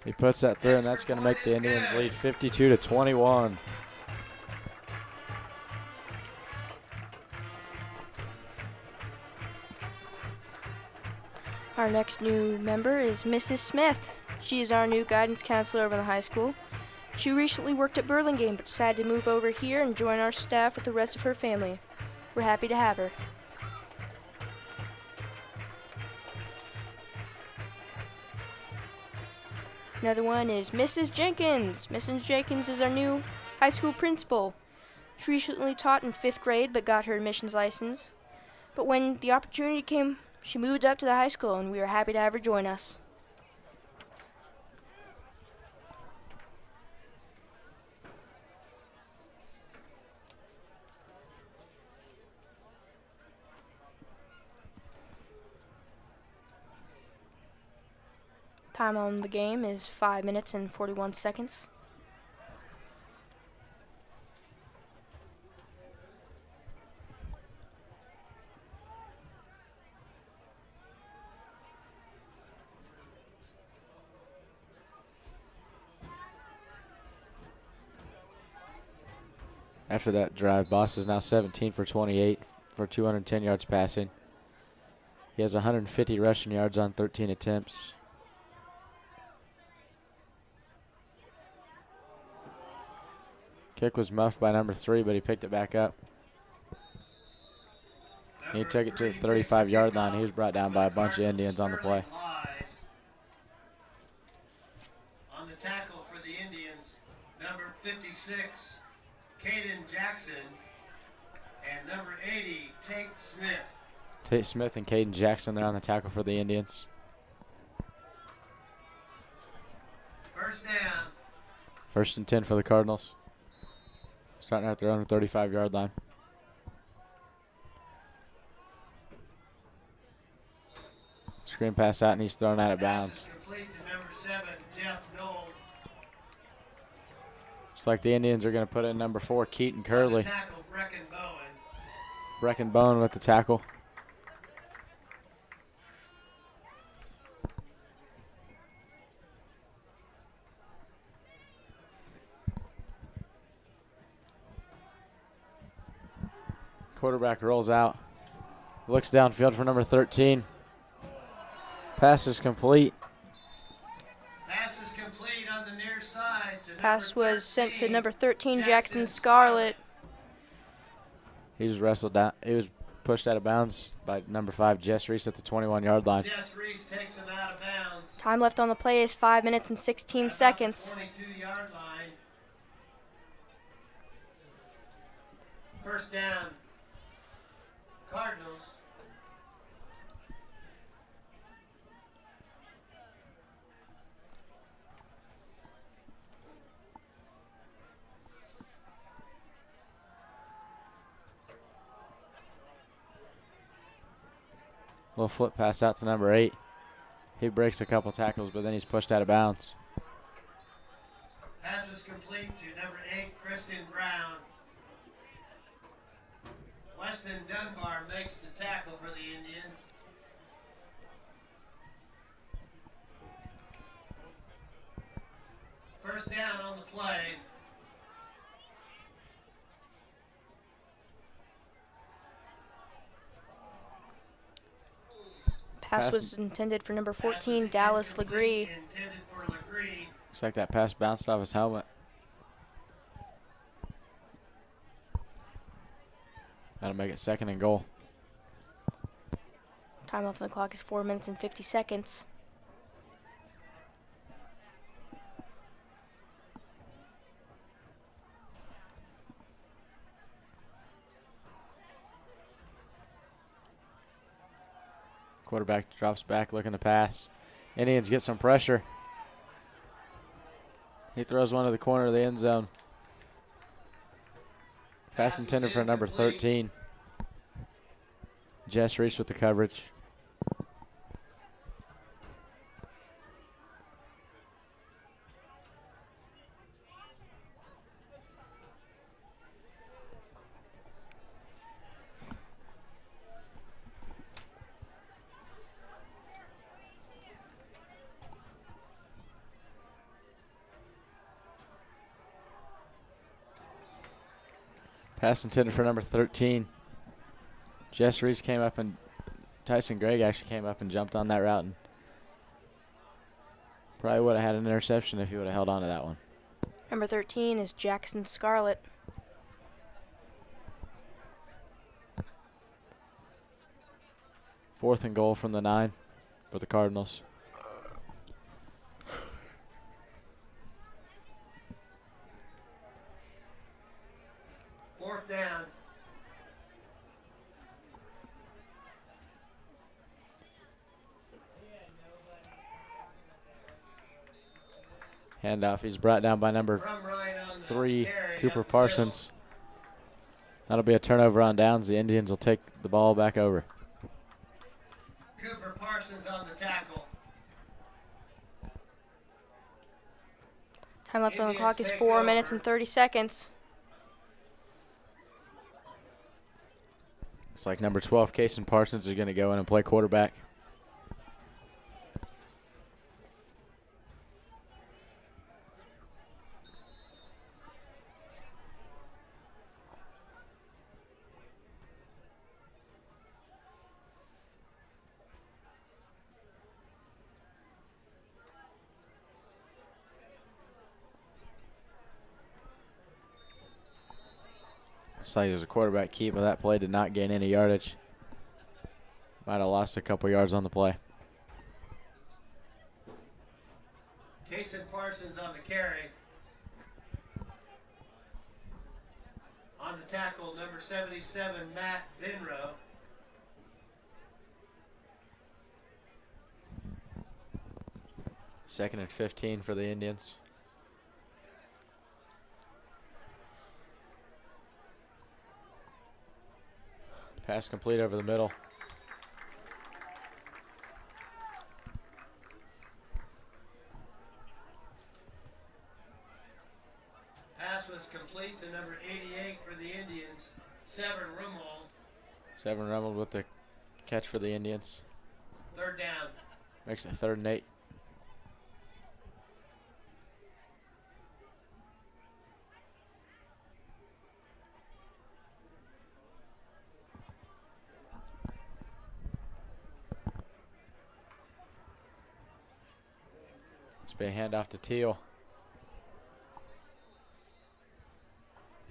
He puts that through, and that's going to make the Indians lead 52-21. Our next new member is Mrs. Smith. She is our new guidance counselor over in the high school. She recently worked at Burlingame, but decided to move over here and join our staff with the rest of her family. We're happy to have her. Another one is Mrs. Jenkins. Mrs. Jenkins is our new high school principal. She recently taught in 5th grade but got her admissions license. But when the opportunity came, she moved up to the high school, and we are happy to have her join us. Time on the game is 5 minutes and 41 seconds. After that drive, Boss is now 17 for 28 for 210 yards passing. He has 150 rushing yards on 13 attempts. Kick was muffed by number 3, but he picked it back up. He took it to the 35-yard line. He was brought down by a bunch of Indians on the play. On the tackle for the Indians, number 56, Caden Jackson, and number 80, Tate Smith. Tate Smith and Caden Jackson there on the tackle for the Indians. First down. 1st and 10 for the Cardinals. Starting at their own 35-yard line. Screen pass out, and he's thrown out of bounds. Complete to number 7, Jeff Knoll. Looks like the Indians are going to put in number 4, Keaton Curley. Tackle, Brecken Bowen. Brecken Bowen with the tackle. Quarterback rolls out. Looks downfield for number 13. Pass is complete. Pass is complete on the near side. Pass was sent to number 13, Jackson Scarlett. He was wrestled down. He was pushed out of bounds by number 5, Jess Reese at the 21-yard line. Jess Reese takes him out of bounds. Time left on the play is 5 minutes and 16 seconds. 22-yard line. First down. Cardinals. Little flip pass out to number 8. He breaks a couple tackles, but then he's pushed out of bounds. Pass is complete to number 8, Kristen Brown. Weston Dunbar makes the tackle for the Indians. First down on the play. Pass was intended for number 14, Dallas Legree. Intended for Legree. Looks like that pass bounced off his helmet. That'll make it 2nd and goal. Time off the clock is 4 minutes and 50 seconds. Quarterback drops back looking to pass. Indians get some pressure. He throws one to the corner of the end zone. Pass intended for number 13. Jess Reese with the coverage. Pass intended for number 13. Jess Reese came up and Tyson Gregg actually came up and jumped on that route and probably would have had an interception if he would have held on to that one. Number 13 is Jackson Scarlett. Fourth and goal from the 9 for the Cardinals. Fourth down. Handoff. He's brought down by number 3, Cooper Parsons. That'll be a turnover on downs. The Indians will take the ball back over. Cooper Parsons on the tackle. Time left on the clock is 4 minutes and 30 seconds. It's like number 12, Kason Parsons, is going to go in and play quarterback. Looks like there's a quarterback keep, but that play did not gain any yardage. Might have lost a couple yards on the play. Kason Parsons on the carry. On the tackle, number 77, Matt Vinrow. Second and 15 for the Indians. Pass complete over the middle. Pass was complete to number 88 for the Indians, Severn Rummel. Severn Rummel with the catch for the Indians. Third down. Makes it 3rd and 8. Be a handoff to Teal.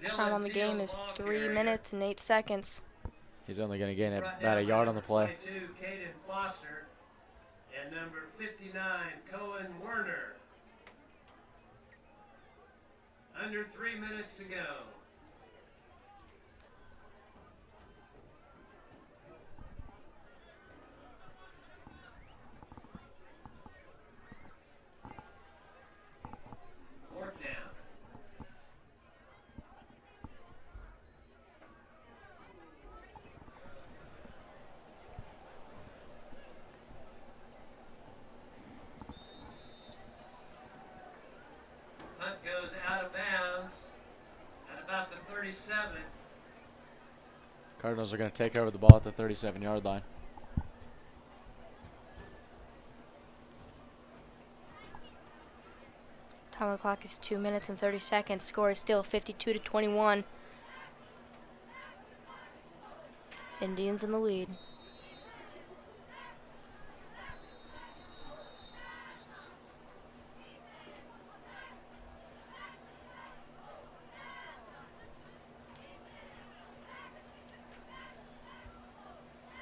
Time on the game is 3 minutes and 8 seconds. He's only going to gain about a yard on the play. 22, Caden Foster, and number 59, Cohen Werner. Under 3 minutes to go. Fourth down. Punt goes out of bounds at about the 37. Cardinals are going to take over the ball at the 37-yard line. Time on the clock is 2 minutes and 30 seconds. Score is still 52-21. Indians in the lead.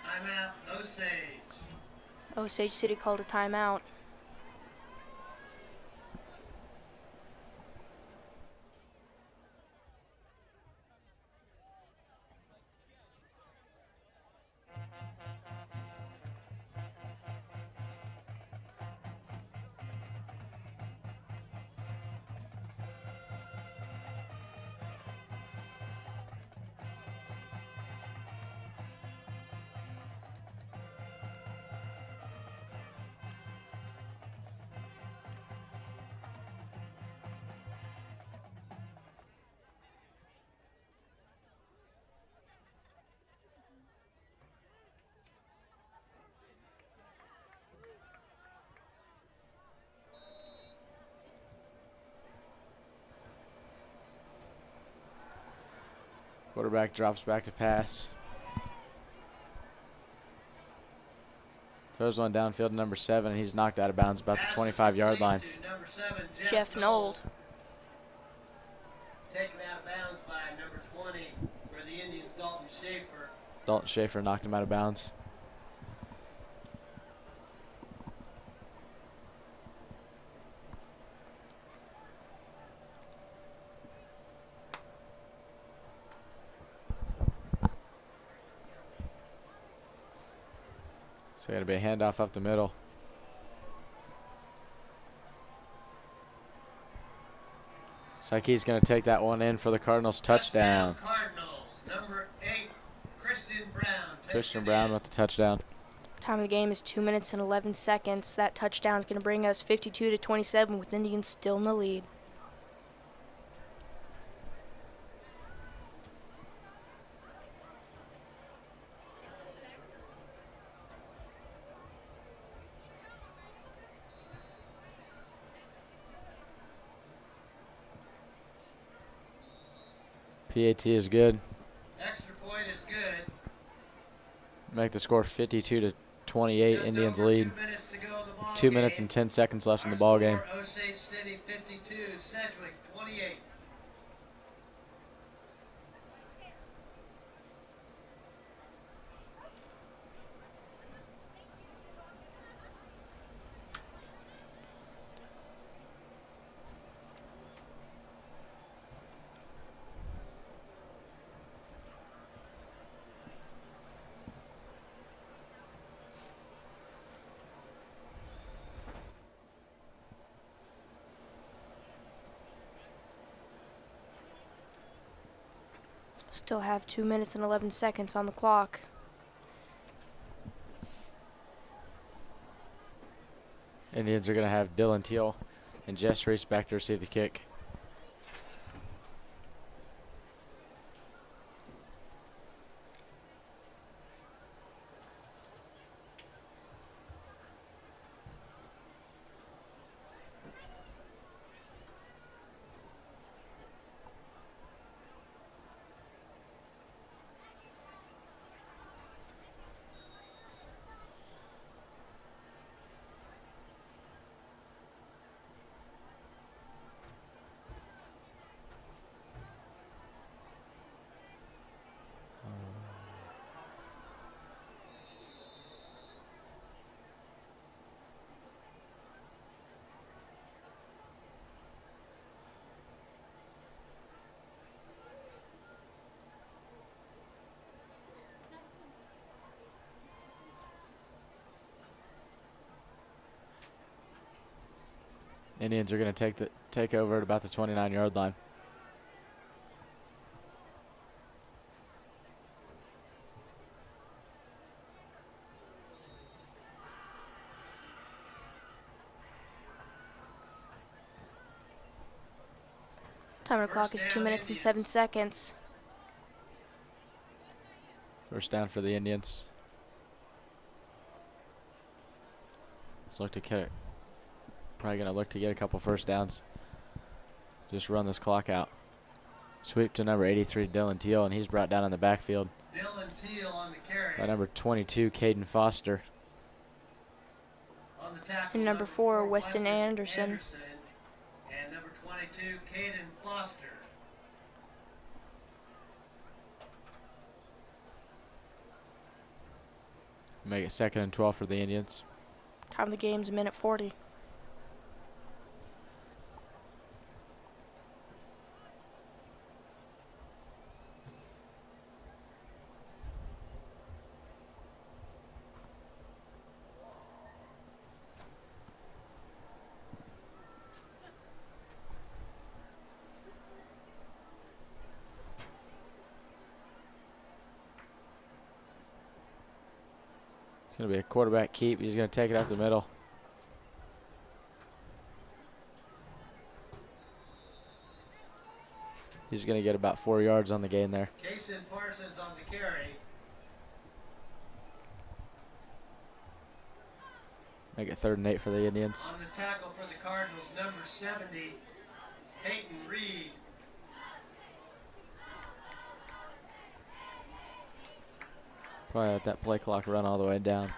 Timeout, Osage. Osage City called a timeout. Quarterback drops back to pass. Throws one downfield to number 7, and he's knocked out of bounds about the 25-yard line. Number 7, Jeff Nold. Taken out of bounds by number 20 for the Indians, Dalton Schaefer. Dalton Schaefer knocked him out of bounds. So going to be a handoff up the middle. Looks like he's going to take that one in for the Cardinals touchdown. Cardinals, number 8, Christian Brown. Christian Brown with the touchdown. Time of the game is 2 minutes and 11 seconds. That touchdown is going to bring us 52-27 with Indians still in the lead. PAT is good. Extra point is good. Make the score 52-28. Indians lead. 2 minutes and 10 seconds left in the ball game. Osage City 52, Sedgwick 28. Still have 2 minutes and 11 seconds on the clock. Indians are going to have Dylan Teal and Jess Reese back to receive the kick. Indians are going to take over at about the 29-yard line. Time on the clock is 2 minutes and 7 seconds. First down for the Indians. Let's look to get, probably going to look to get a couple first downs. Just run this clock out. Sweep to number 83, Dylan Teal, and he's brought down in the backfield. Dylan Teal on the carry. By number 22, Caden Foster. On the tackle, And number 4, Weston Anderson. And number 22, Caden Foster. Make it 2nd and 12 for the Indians. Time of the game's a minute 40. It's going to be a quarterback keep. He's going to take it up the middle. He's going to get about 4 yards on the gain there. Kason Parsons on the carry. Make it 3rd and 8 for the Indians. On the tackle for the Cardinals, number 70, Peyton Reed. Probably let that play clock run all the way down.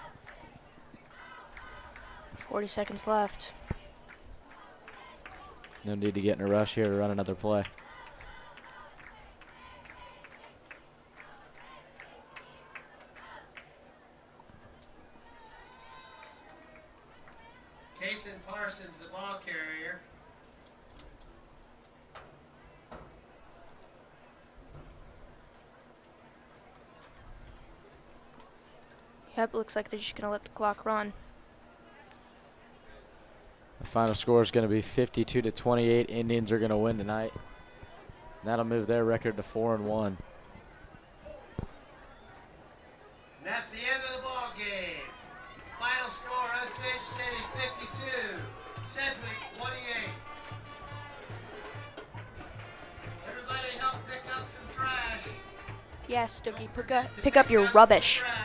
40 seconds left. No need to get in a rush here to run another play. Kason Parsons, the ball carrier. Yep, looks like they're just going to let the clock run. The final score is going to be 52-28. Indians are going to win tonight. That'll move their record to 4-1. And that's the end of the ball game. Final score, Osage City 52, Sedgwick 28. Everybody help pick up some trash. Yes, Doogie, pick up your rubbish. Trash.